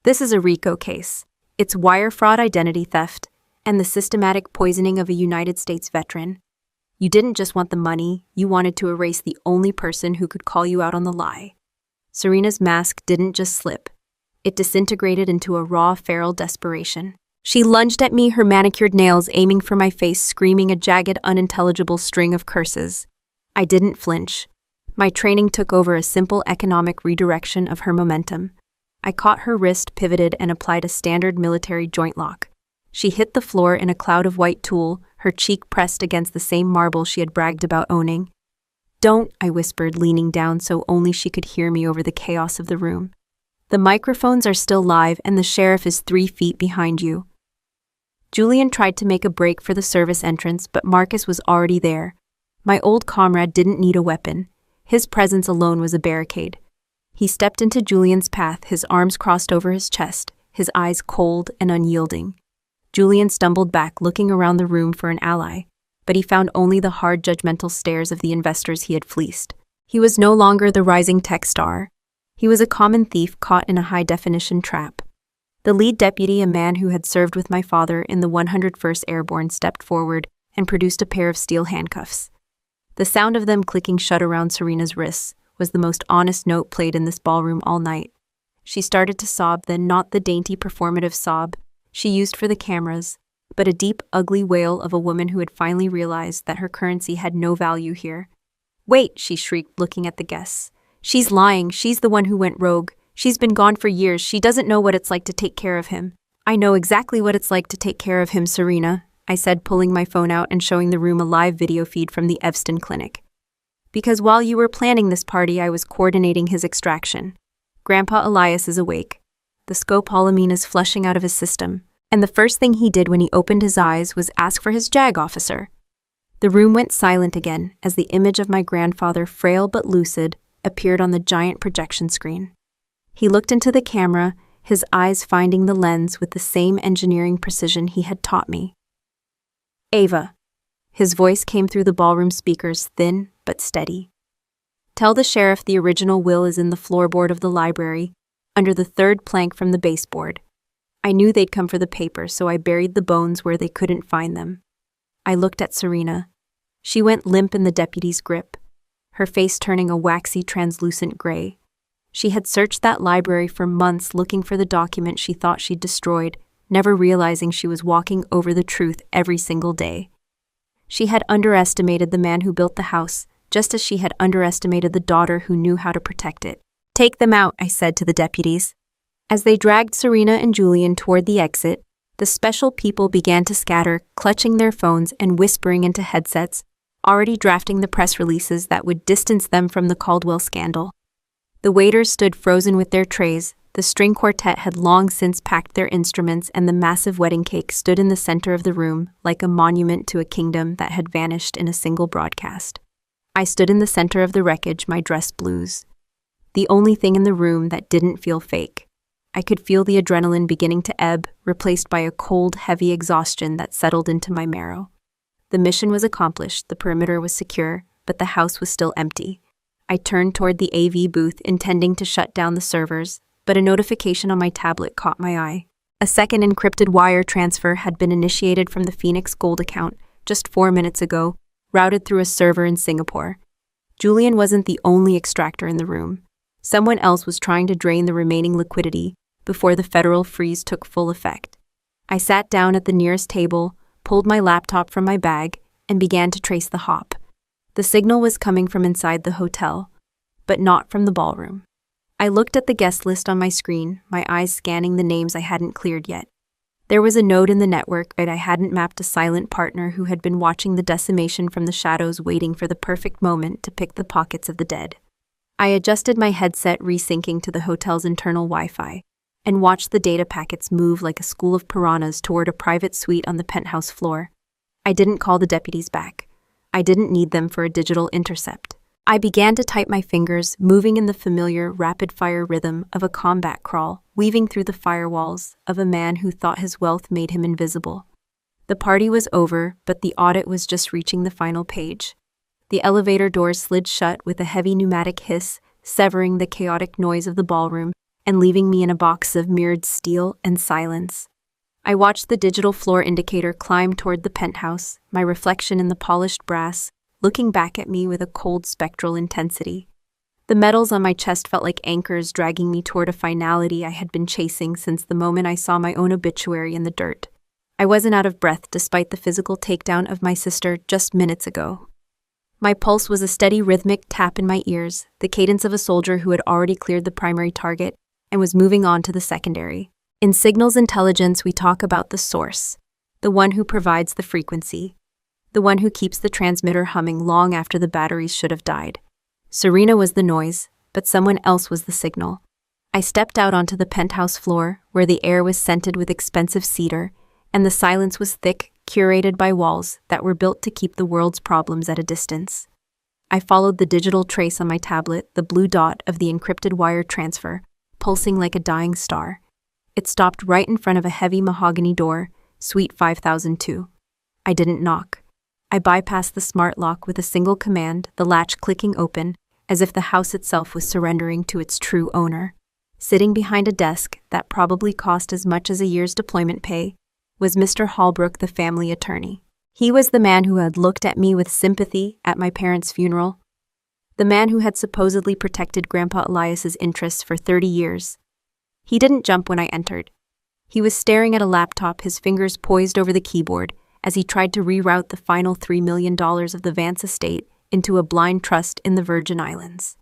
This is a RICO case. It's wire fraud, identity theft, and the systematic poisoning of a United States veteran. You didn't just want the money, you wanted to erase the only person who could call you out on the lie. Serena's mask didn't just slip. It disintegrated into a raw, feral desperation. She lunged at me, her manicured nails aiming for my face, screaming a jagged, unintelligible string of curses. I didn't flinch. My training took over a simple economic redirection of her momentum. I caught her wrist, pivoted, and applied a standard military joint lock. She hit the floor in a cloud of white tulle, her cheek pressed against the same marble she had bragged about owning. Don't, I whispered, leaning down so only she could hear me over the chaos of the room. The microphones are still live and the sheriff is 3 feet behind you. Julian tried to make a break for the service entrance, but Marcus was already there. My old comrade didn't need a weapon. His presence alone was a barricade. He stepped into Julian's path, his arms crossed over his chest, his eyes cold and unyielding. Julian stumbled back, looking around the room for an ally, but he found only the hard, judgmental stares of the investors he had fleeced. He was no longer the rising tech star. He was a common thief caught in a high-definition trap. The lead deputy, a man who had served with my father in the 101st Airborne, stepped forward and produced a pair of steel handcuffs. The sound of them clicking shut around Serena's wrists was the most honest note played in this ballroom all night. She started to sob, then not the dainty performative sob she used for the cameras, but a deep, ugly wail of a woman who had finally realized that her currency had no value here. Wait, she shrieked, looking at the guests. She's lying. She's the one who went rogue. She's been gone for years. She doesn't know what it's like to take care of him. I know exactly what it's like to take care of him, Serena, I said, pulling my phone out and showing the room a live video feed from the Evston Clinic. Because while you were planning this party, I was coordinating his extraction. Grandpa Elias is awake. The scopolamine is flushing out of his system, and the first thing he did when he opened his eyes was ask for his JAG officer. The room went silent again as the image of my grandfather, frail but lucid, appeared on the giant projection screen. He looked into the camera, his eyes finding the lens with the same engineering precision he had taught me. Ava. His voice came through the ballroom speakers, thin but steady. Tell the sheriff the original will is in the floorboard of the library, under the 3rd plank from the baseboard. I knew they'd come for the paper, so I buried the bones where they couldn't find them. I looked at Serena. She went limp in the deputy's grip, her face turning a waxy, translucent gray. She had searched that library for months looking for the document she thought she'd destroyed, never realizing she was walking over the truth every single day. She had underestimated the man who built the house, just as she had underestimated the daughter who knew how to protect it. Take them out, I said to the deputies. As they dragged Serena and Julian toward the exit, The special people began to scatter, clutching their phones and whispering into headsets, already drafting the press releases that would distance them from the Caldwell scandal. The waiters stood frozen with their trays, the string quartet had long since packed their instruments, and the massive wedding cake stood in the center of the room like a monument to a kingdom that had vanished in a single broadcast. I stood in the center of the wreckage, my dress blues. The only thing in the room that didn't feel fake. I could feel the adrenaline beginning to ebb, replaced by a cold, heavy exhaustion that settled into my marrow. The mission was accomplished, the perimeter was secure, but the house was still empty. I turned toward the AV booth, intending to shut down the servers, but a notification on my tablet caught my eye. A second encrypted wire transfer had been initiated from the Phoenix Gold account just 4 minutes ago, routed through a server in Singapore. Julian wasn't the only extractor in the room. Someone else was trying to drain the remaining liquidity before the federal freeze took full effect. I sat down at the nearest table, pulled my laptop from my bag, and began to trace the hop. The signal was coming from inside the hotel, but not from the ballroom. I looked at the guest list on my screen, my eyes scanning the names I hadn't cleared yet. There was a node in the network that I hadn't mapped, a silent partner who had been watching the decimation from the shadows, waiting for the perfect moment to pick the pockets of the dead. I adjusted my headset, resyncing to the hotel's internal Wi-Fi, and watched the data packets move like a school of piranhas toward a private suite on the penthouse floor. I didn't call the deputies back. I didn't need them for a digital intercept. I began to type my fingers, moving in the familiar, rapid-fire rhythm of a combat crawl, weaving through the firewalls of a man who thought his wealth made him invisible. The party was over, but the audit was just reaching the final page. The elevator doors slid shut with a heavy pneumatic hiss, severing the chaotic noise of the ballroom and leaving me in a box of mirrored steel and silence. I watched the digital floor indicator climb toward the penthouse, my reflection in the polished brass, looking back at me with a cold spectral intensity. The metals on my chest felt like anchors dragging me toward a finality I had been chasing since the moment I saw my own obituary in the dirt. I wasn't out of breath despite the physical takedown of my sister just minutes ago. My pulse was a steady rhythmic tap in my ears, the cadence of a soldier who had already cleared the primary target and was moving on to the secondary. In signals intelligence, we talk about the source, the one who provides the frequency, the one who keeps the transmitter humming long after the batteries should have died. Serena was the noise, but someone else was the signal. I stepped out onto the penthouse floor, where the air was scented with expensive cedar, and the silence was thick, curated by walls that were built to keep the world's problems at a distance. I followed the digital trace on my tablet, the blue dot of the encrypted wire transfer, pulsing like a dying star. It stopped right in front of a heavy mahogany door, Suite 5002. I didn't knock. I bypassed the smart lock with a single command, the latch clicking open, as if the house itself was surrendering to its true owner. Sitting behind a desk that probably cost as much as a year's deployment pay was Mr. Holbrook, the family attorney. He was the man who had looked at me with sympathy at my parents' funeral, the man who had supposedly protected Grandpa Elias's interests for 30 years. He didn't jump when I entered. He was staring at a laptop, his fingers poised over the keyboard, as he tried to reroute the final $3 million of the Vance estate into a blind trust in the Virgin Islands.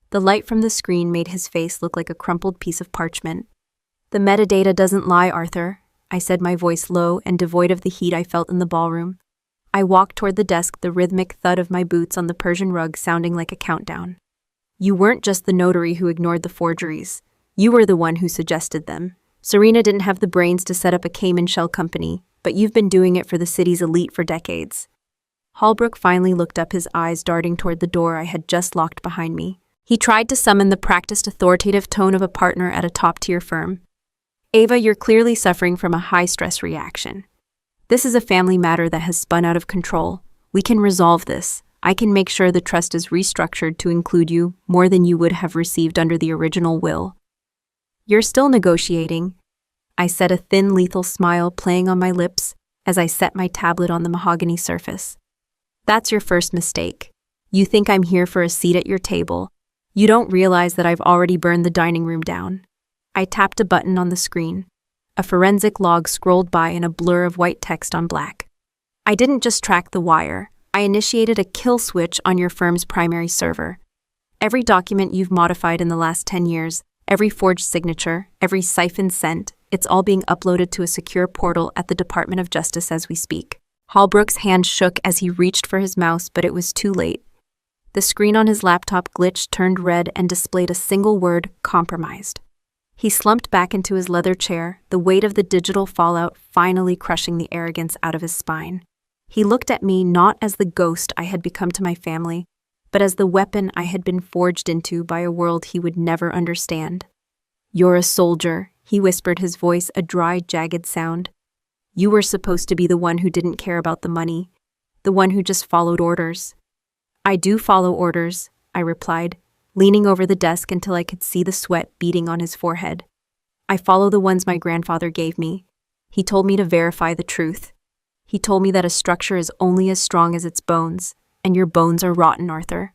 The light from the screen made his face look like a crumpled piece of parchment. "The metadata doesn't lie, Arthur," I said, my voice low and devoid of the heat I felt in the ballroom. I walked toward the desk, the rhythmic thud of my boots on the Persian rug sounding like a countdown. "You weren't just the notary who ignored the forgeries. You were the one who suggested them. Serena didn't have the brains to set up a Cayman shell company, but you've been doing it for the city's elite for decades." Holbrook finally looked up, his eyes darting toward the door I had just locked behind me. He tried to summon the practiced, authoritative tone of a partner at a top-tier firm. "Ava, you're clearly suffering from a high-stress reaction. This is a family matter that has spun out of control. We can resolve this. I can make sure the trust is restructured to include you more than you would have received under the original will." "You're still negotiating," I said, a thin, lethal smile playing on my lips as I set my tablet on the mahogany surface. "That's your first mistake. You think I'm here for a seat at your table. You don't realize that I've already burned the dining room down." I tapped a button on the screen. A forensic log scrolled by in a blur of white text on black. "I didn't just track the wire. I initiated a kill switch on your firm's primary server. Every document you've modified in the last 10 years, every forged signature, every siphon sent, It's all being uploaded to a secure portal at the Department of Justice as we speak. Holbrook's hand shook as he reached for his mouse, but it was too late. The screen on his laptop glitched, turned red, and displayed a single word: compromised. He slumped back into his leather chair, the weight of the digital fallout finally crushing the arrogance out of his spine. He looked at me not as the ghost I had become to my family, but as the weapon I had been forged into by a world he would never understand. "You're a soldier," he whispered, his voice a dry, jagged sound. "You were supposed to be the one who didn't care about the money, the one who just followed orders." "I do follow orders," I replied, leaning over the desk until I could see the sweat beading on his forehead. "I follow the ones my grandfather gave me. He told me to verify the truth. He told me that a structure is only as strong as its bones, and your bones are rotten, Arthur."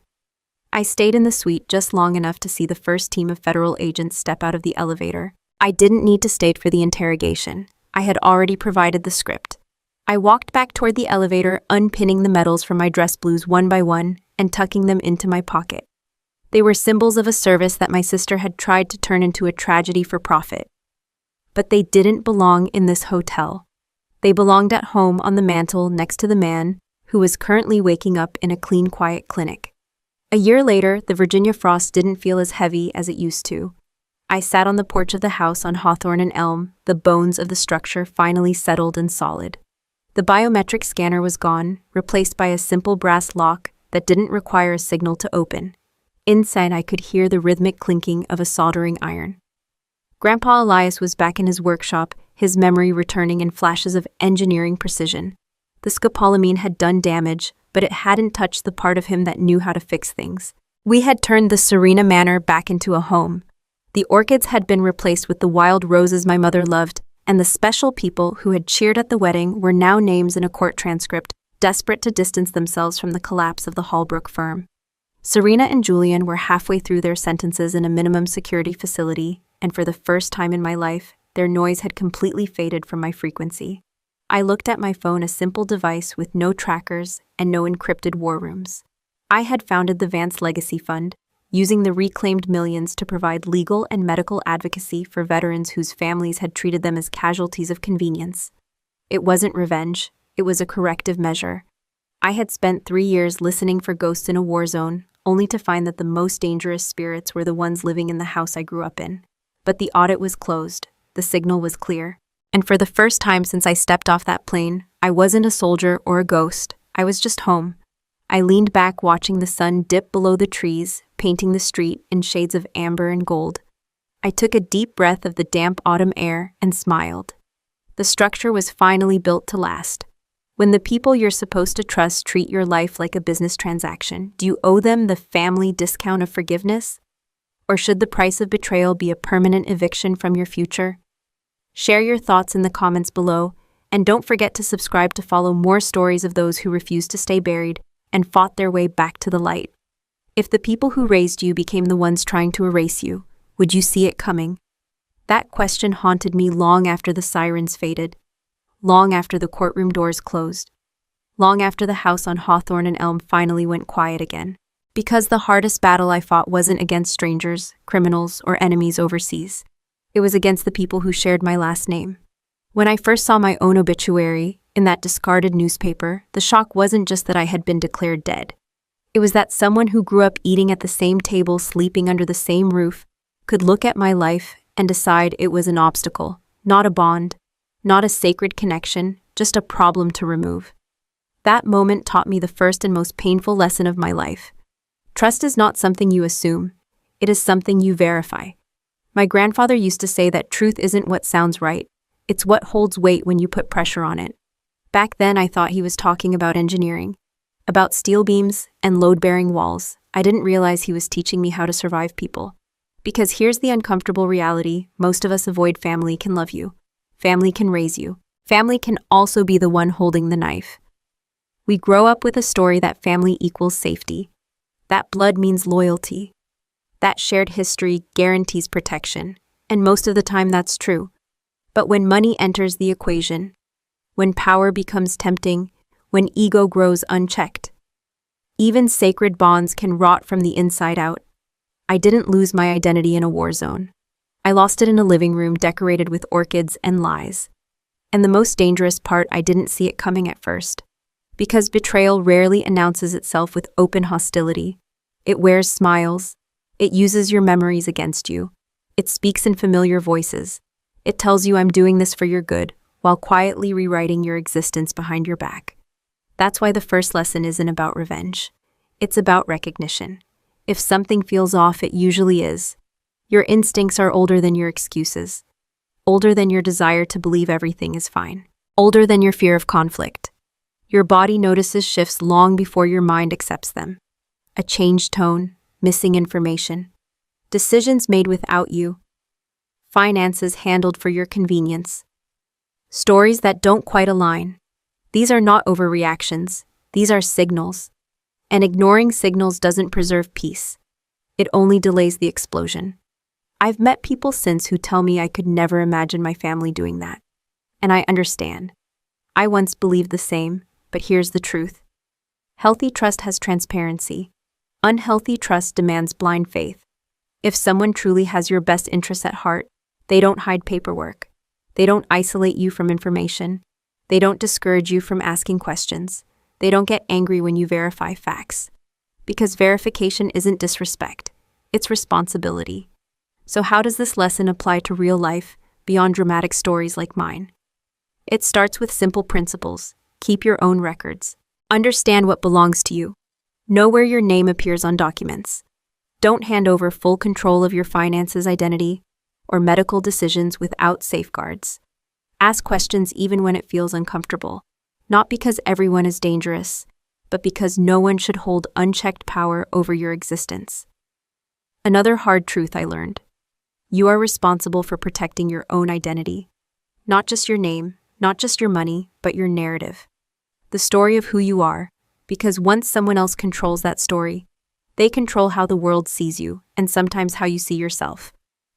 I stayed in the suite just long enough to see the first team of federal agents step out of the elevator. I didn't need to stay for the interrogation. I had already provided the script. I walked back toward the elevator, unpinning the medals from my dress blues one by one and tucking them into my pocket. They were symbols of a service that my sister had tried to turn into a tragedy for profit. But they didn't belong in this hotel. They belonged at home on the mantel next to the man who was currently waking up in a clean, quiet clinic. A year later, the Virginia frost didn't feel as heavy as it used to. I sat on the porch of the house on Hawthorne and Elm, the bones of the structure finally settled and solid. The biometric scanner was gone, replaced by a simple brass lock that didn't require a signal to open. Inside, I could hear the rhythmic clinking of a soldering iron. Grandpa Elias was back in his workshop, his memory returning in flashes of engineering precision. The scopolamine had done damage, but it hadn't touched the part of him that knew how to fix things. We had turned the Serena Manor back into a home. The orchids had been replaced with the wild roses my mother loved, and the special people who had cheered at the wedding were now names in a court transcript, desperate to distance themselves from the collapse of the Holbrook firm. Serena and Julian were halfway through their sentences in a minimum security facility, and for the first time in my life, their noise had completely faded from my frequency. I looked at my phone, a simple device with no trackers and no encrypted war rooms. I had founded the Vance Legacy Fund, using the reclaimed millions to provide legal and medical advocacy for veterans whose families had treated them as casualties of convenience. It wasn't revenge, it was a corrective measure. I had spent 3 years listening for ghosts in a war zone, only to find that the most dangerous spirits were the ones living in the house I grew up in. But the audit was closed, the signal was clear, and for the first time since I stepped off that plane, I wasn't a soldier or a ghost, I was just home. I leaned back watching the sun dip below the trees, painting the street in shades of amber and gold. I took a deep breath of the damp autumn air and smiled. The structure was finally built to last. When the people you're supposed to trust treat your life like a business transaction, do you owe them the family discount of forgiveness? Or should the price of betrayal be a permanent eviction from your future? Share your thoughts in the comments below, and don't forget to subscribe to follow more stories of those who refused to stay buried and fought their way back to the light. If the people who raised you became the ones trying to erase you, would you see it coming? That question haunted me long after the sirens faded, long after the courtroom doors closed, long after the house on Hawthorne and Elm finally went quiet again. Because the hardest battle I fought wasn't against strangers, criminals, or enemies overseas. It was against the people who shared my last name. When I first saw my own obituary in that discarded newspaper, the shock wasn't just that I had been declared dead. It was that someone who grew up eating at the same table, sleeping under the same roof, could look at my life and decide it was an obstacle, not a bond, not a sacred connection, just a problem to remove. That moment taught me the first and most painful lesson of my life. Trust is not something you assume. It is something you verify. My grandfather used to say that truth isn't what sounds right. It's what holds weight when you put pressure on it. Back then, I thought he was talking about engineering, about steel beams and load-bearing walls. I didn't realize he was teaching me how to survive people. Because here's the uncomfortable reality: most of us avoid family can love you. Family can raise you. Family can also be the one holding the knife. We grow up with a story that family equals safety, that blood means loyalty, that shared history guarantees protection, and most of the time that's true. But when money enters the equation, when power becomes tempting, when ego grows unchecked, even sacred bonds can rot from the inside out. I didn't lose my identity in a war zone. I lost it in a living room decorated with orchids and lies. And the most dangerous part, I didn't see it coming at first. Because betrayal rarely announces itself with open hostility. It wears smiles. It uses your memories against you. It speaks in familiar voices. It tells you, I'm doing this for your good, while quietly rewriting your existence behind your back. That's why the first lesson isn't about revenge. It's about recognition. If something feels off, it usually is. Your instincts are older than your excuses. Older than your desire to believe everything is fine. Older than your fear of conflict. Your body notices shifts long before your mind accepts them. A changed tone, missing information. Decisions made without you. Finances handled for your convenience. Stories that don't quite align. These are not overreactions. These are signals. And ignoring signals doesn't preserve peace. It only delays the explosion. I've met people since who tell me I could never imagine my family doing that. And I understand. I once believed the same, but here's the truth. Healthy trust has transparency. Unhealthy trust demands blind faith. If someone truly has your best interests at heart, they don't hide paperwork. They don't isolate you from information. They don't discourage you from asking questions. They don't get angry when you verify facts. Because verification isn't disrespect. It's responsibility. So how does this lesson apply to real life, beyond dramatic stories like mine? It starts with simple principles. Keep your own records. Understand what belongs to you. Know where your name appears on documents. Don't hand over full control of your finances, identity, or medical decisions without safeguards. Ask questions even when it feels uncomfortable, not because everyone is dangerous, but because no one should hold unchecked power over your existence. Another hard truth I learned. You are responsible for protecting your own identity. Not just your name, not just your money, but your narrative. The story of who you are, because once someone else controls that story, they control how the world sees you, and sometimes how you see yourself.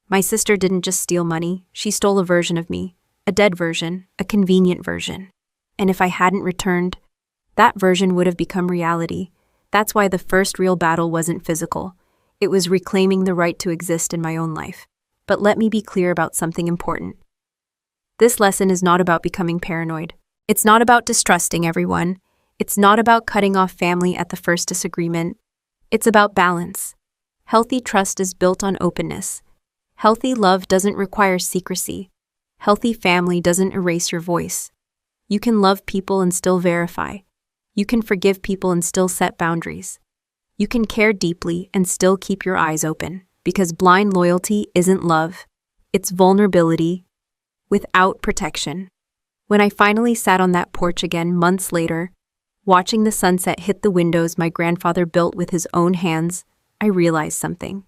My sister didn't just steal money, she stole a version of me, a dead version, a convenient version. And if I hadn't returned, that version would have become reality. That's why the first real battle wasn't physical. It was reclaiming the right to exist in my own life. But let me be clear about something important. This lesson is not about becoming paranoid. It's not about distrusting everyone. It's not about cutting off family at the first disagreement. It's about balance. Healthy trust is built on openness. Healthy love doesn't require secrecy. Healthy family doesn't erase your voice. You can love people and still verify. You can forgive people and still set boundaries. You can care deeply and still keep your eyes open, because blind loyalty isn't love. It's vulnerability without protection. When I finally sat on that porch again months later, watching the sunset hit the windows my grandfather built with his own hands, I realized something.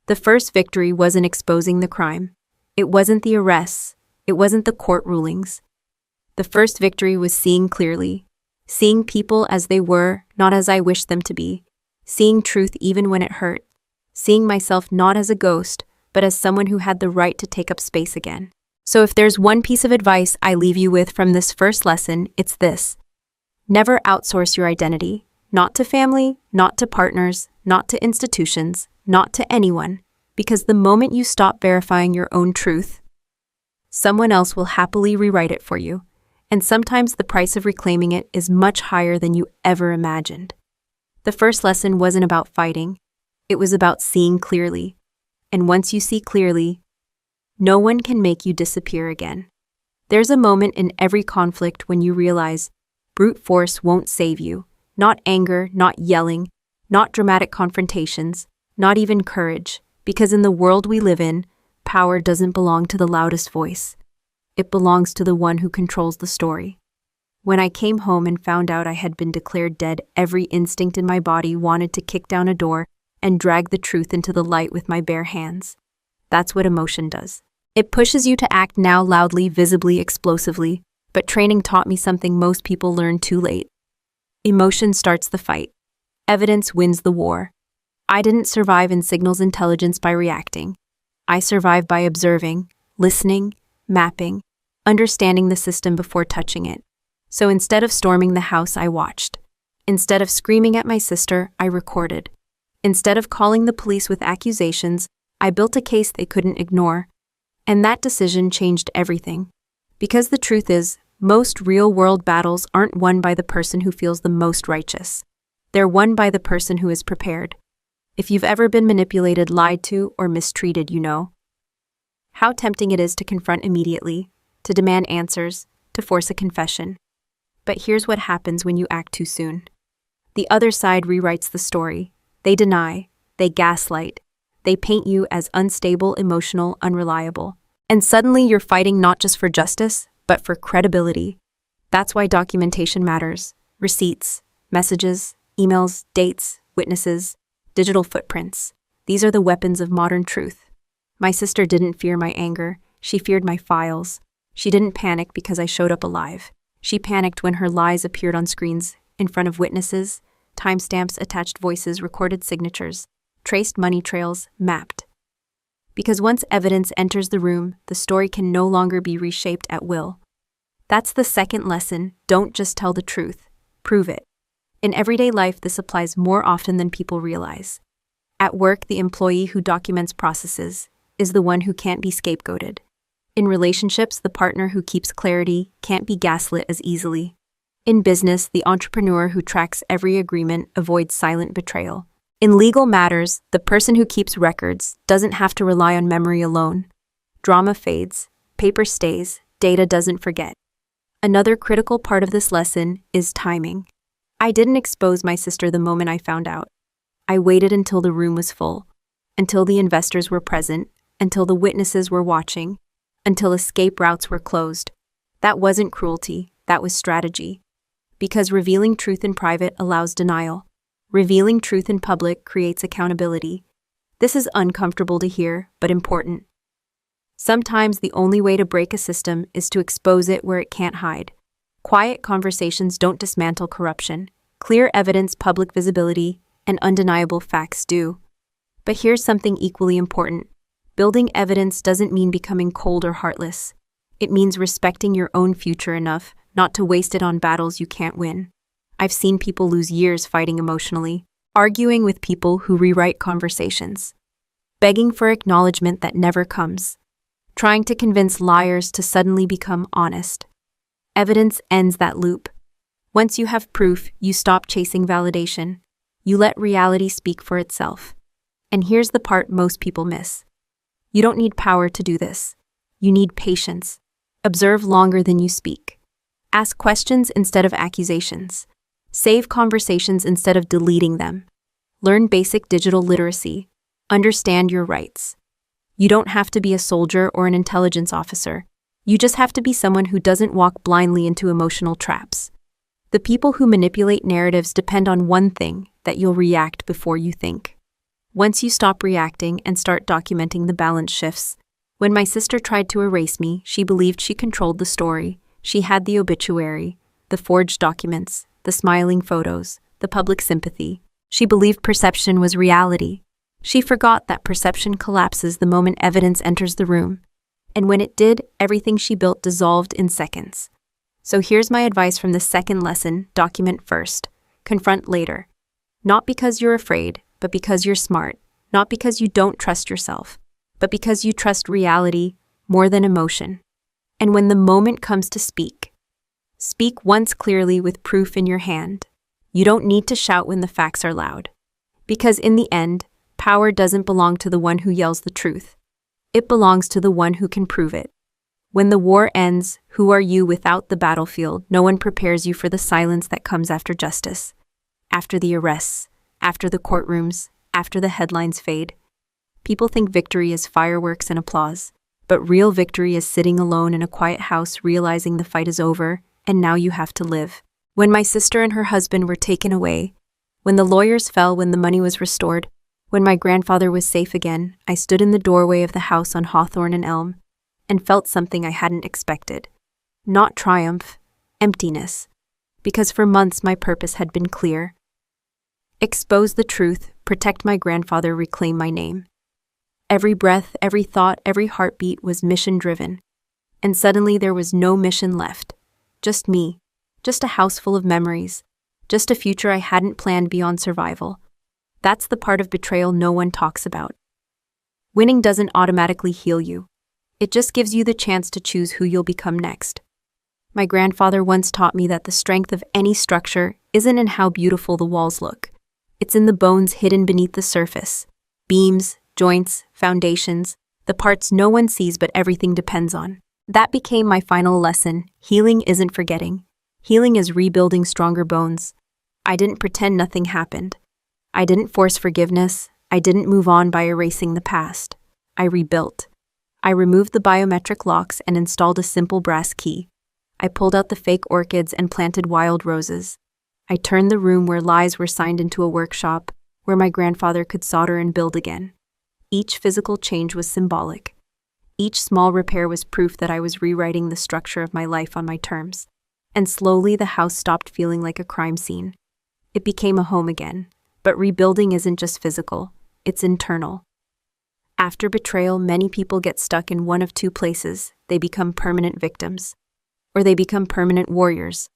The first victory wasn't exposing the crime. It wasn't the arrests. It wasn't the court rulings. The first victory was seeing clearly. Seeing people as they were, not as I wished them to be. Seeing truth even when it hurt. Seeing myself not as a ghost, but as someone who had the right to take up space again. So if there's one piece of advice I leave you with from this first lesson, it's this. Never outsource your identity. Not to family, not to partners, not to institutions, not to anyone. Because the moment you stop verifying your own truth, someone else will happily rewrite it for you. And sometimes the price of reclaiming it is much higher than you ever imagined. The first lesson wasn't about fighting. It was about seeing clearly. And once you see clearly, no one can make you disappear again. There's a moment in every conflict when you realize brute force won't save you. Not anger, not yelling, not dramatic confrontations, not even courage. Because in the world we live in, power doesn't belong to the loudest voice. It belongs to the one who controls the story. When I came home and found out I had been declared dead, every instinct in my body wanted to kick down a door and drag the truth into the light with my bare hands. That's what emotion does. It pushes you to act now loudly, visibly, explosively, but training taught me something most people learn too late. Emotion starts the fight. Evidence wins the war. I didn't survive in signals intelligence by reacting. I survived by observing, listening, mapping, understanding the system before touching it. So instead of storming the house, I watched. Instead of screaming at my sister, I recorded. Instead of calling the police with accusations, I built a case they couldn't ignore. And that decision changed everything. Because the truth is, most real-world battles aren't won by the person who feels the most righteous. They're won by the person who is prepared. If you've ever been manipulated, lied to, or mistreated, you know how tempting it is to confront immediately, to demand answers, to force a confession. But here's what happens when you act too soon. The other side rewrites the story. They deny, they gaslight, they paint you as unstable, emotional, unreliable. And suddenly you're fighting not just for justice, but for credibility. That's why documentation matters. Receipts, messages, emails, dates, witnesses, digital footprints. These are the weapons of modern truth. My sister didn't fear my anger. She feared my files. She didn't panic because I showed up alive. She panicked when her lies appeared on screens, in front of witnesses, timestamps, attached voices, recorded signatures, traced money trails, mapped. Because once evidence enters the room, the story can no longer be reshaped at will. That's the second lesson. Don't just tell the truth. Prove it. In everyday life, this applies more often than people realize. At work, the employee who documents processes is the one who can't be scapegoated. In relationships, the partner who keeps clarity can't be gaslit as easily. In business, the entrepreneur who tracks every agreement avoids silent betrayal. In legal matters, the person who keeps records doesn't have to rely on memory alone. Drama fades, paper stays, data doesn't forget. Another critical part of this lesson is timing. I didn't expose my sister the moment I found out. I waited until the room was full, until the investors were present, until the witnesses were watching, until escape routes were closed. That wasn't cruelty, that was strategy. Because revealing truth in private allows denial. Revealing truth in public creates accountability. This is uncomfortable to hear, but important. Sometimes the only way to break a system is to expose it where it can't hide. Quiet conversations don't dismantle corruption. Clear evidence, public visibility, and undeniable facts do. But here's something equally important. Building evidence doesn't mean becoming cold or heartless. It means respecting your own future enough not to waste it on battles you can't win. I've seen people lose years fighting emotionally, arguing with people who rewrite conversations, begging for acknowledgement that never comes, trying to convince liars to suddenly become honest. Evidence ends that loop. Once you have proof, you stop chasing validation. You let reality speak for itself. And here's the part most people miss. You don't need power to do this. You need patience. Observe longer than you speak. Ask questions instead of accusations. Save conversations instead of deleting them. Learn basic digital literacy. Understand your rights. You don't have to be a soldier or an intelligence officer. You just have to be someone who doesn't walk blindly into emotional traps. The people who manipulate narratives depend on one thing, that you'll react before you think. Once you stop reacting and start documenting, the balance shifts. When my sister tried to erase me, she believed she controlled the story. She had the obituary, the forged documents, the smiling photos, the public sympathy. She believed perception was reality. She forgot that perception collapses the moment evidence enters the room. And when it did, everything she built dissolved in seconds. So here's my advice from the second lesson: document first, confront later. Not because you're afraid, but because you're smart. Not because you don't trust yourself, but because you trust reality more than emotion. And when the moment comes to speak, speak once clearly with proof in your hand. You don't need to shout when the facts are loud. Because in the end, power doesn't belong to the one who yells the truth. It belongs to the one who can prove it. When the war ends, who are you without the battlefield? No one prepares you for the silence that comes after justice, after the arrests, after the courtrooms, after the headlines fade. People think victory is fireworks and applause, but real victory is sitting alone in a quiet house realizing the fight is over, and now you have to live. When my sister and her husband were taken away, when the lawyers fell, when the money was restored, when my grandfather was safe again, I stood in the doorway of the house on Hawthorne and Elm and felt something I hadn't expected. Not triumph, emptiness, because for months my purpose had been clear. Expose the truth, protect my grandfather, reclaim my name. Every breath, every thought, every heartbeat was mission-driven. And suddenly there was no mission left. Just me. Just a house full of memories. Just a future I hadn't planned beyond survival. That's the part of betrayal no one talks about. Winning doesn't automatically heal you. It just gives you the chance to choose who you'll become next. My grandfather once taught me that the strength of any structure isn't in how beautiful the walls look. It's in the bones hidden beneath the surface. Beams, joints, foundations, the parts no one sees but everything depends on. That became my final lesson. Healing isn't forgetting. Healing is rebuilding stronger bones. I didn't pretend nothing happened. I didn't force forgiveness. I didn't move on by erasing the past. I rebuilt. I removed the biometric locks and installed a simple brass key. I pulled out the fake orchids and planted wild roses. I turned the room where lies were signed into a workshop, where my grandfather could solder and build again. Each physical change was symbolic. Each small repair was proof that I was rewriting the structure of my life on my terms. And slowly the house stopped feeling like a crime scene. It became a home again. But rebuilding isn't just physical, it's internal. After betrayal, many people get stuck in one of two places. They become permanent victims, or they become permanent warriors.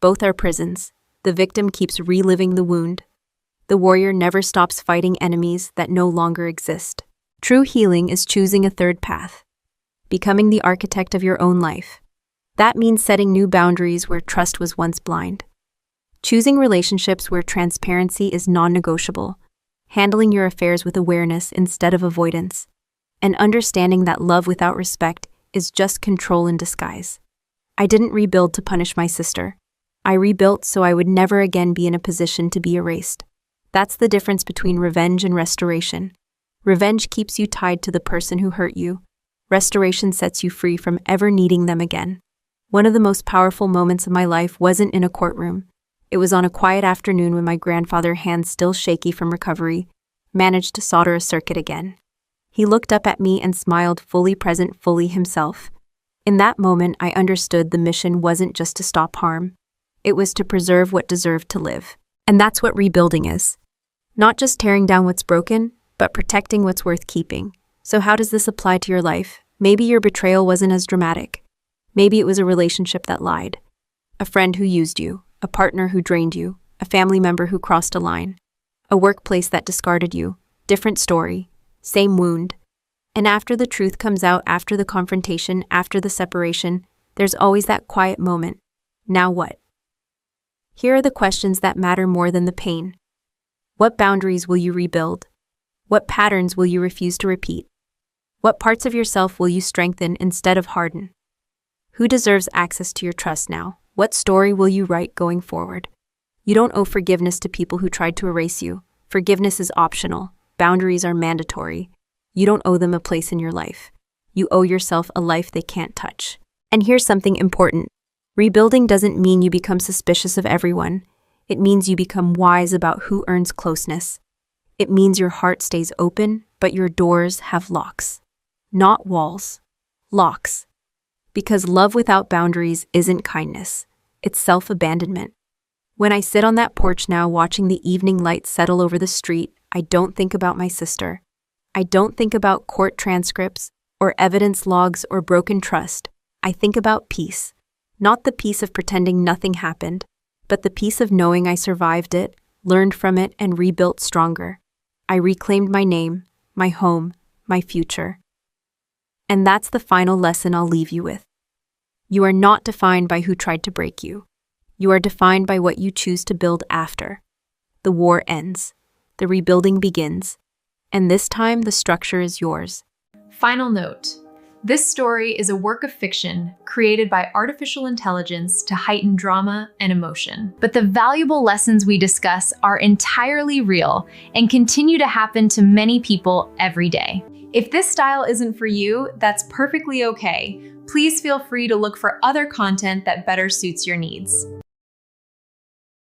Both are prisons. The victim keeps reliving the wound. The warrior never stops fighting enemies that no longer exist. True healing is choosing a third path, becoming the architect of your own life. That means setting new boundaries where trust was once blind. Choosing relationships where transparency is non-negotiable, handling your affairs with awareness instead of avoidance, and understanding that love without respect is just control in disguise. I didn't rebuild to punish my sister. I rebuilt so I would never again be in a position to be erased. That's the difference between revenge and restoration. Revenge keeps you tied to the person who hurt you. Restoration sets you free from ever needing them again. One of the most powerful moments of my life wasn't in a courtroom. It was on a quiet afternoon when my grandfather, hands still shaky from recovery, managed to solder a circuit again. He looked up at me and smiled, fully present, fully himself. In that moment, I understood the mission wasn't just to stop harm. It was to preserve what deserved to live. And that's what rebuilding is. Not just tearing down what's broken, but protecting what's worth keeping. So how does this apply to your life? Maybe your betrayal wasn't as dramatic. Maybe it was a relationship that lied. A friend who used you. A partner who drained you, a family member who crossed a line, a workplace that discarded you. Different story, same wound. And after the truth comes out, after the confrontation, after the separation, there's always that quiet moment. Now what? Here are the questions that matter more than the pain. What boundaries will you rebuild? What patterns will you refuse to repeat? What parts of yourself will you strengthen instead of harden? Who deserves access to your trust now? What story will you write going forward? You don't owe forgiveness to people who tried to erase you. Forgiveness is optional. Boundaries are mandatory. You don't owe them a place in your life. You owe yourself a life they can't touch. And here's something important. Rebuilding doesn't mean you become suspicious of everyone. It means you become wise about who earns closeness. It means your heart stays open, but your doors have locks. Not walls. Locks. Because love without boundaries isn't kindness, it's self-abandonment. When I sit on that porch now watching the evening light settle over the street, I don't think about my sister. I don't think about court transcripts or evidence logs or broken trust. I think about peace. Not the peace of pretending nothing happened, but the peace of knowing I survived it, learned from it, and rebuilt stronger. I reclaimed my name, my home, my future. And that's the final lesson I'll leave you with. You are not defined by who tried to break you. You are defined by what you choose to build after. The war ends. The rebuilding begins. And this time, the structure is yours. Final note. This story is a work of fiction created by artificial intelligence to heighten drama and emotion. But the valuable lessons we discuss are entirely real and continue to happen to many people every day. If this style isn't for you, that's perfectly okay. Please feel free to look for other content that better suits your needs.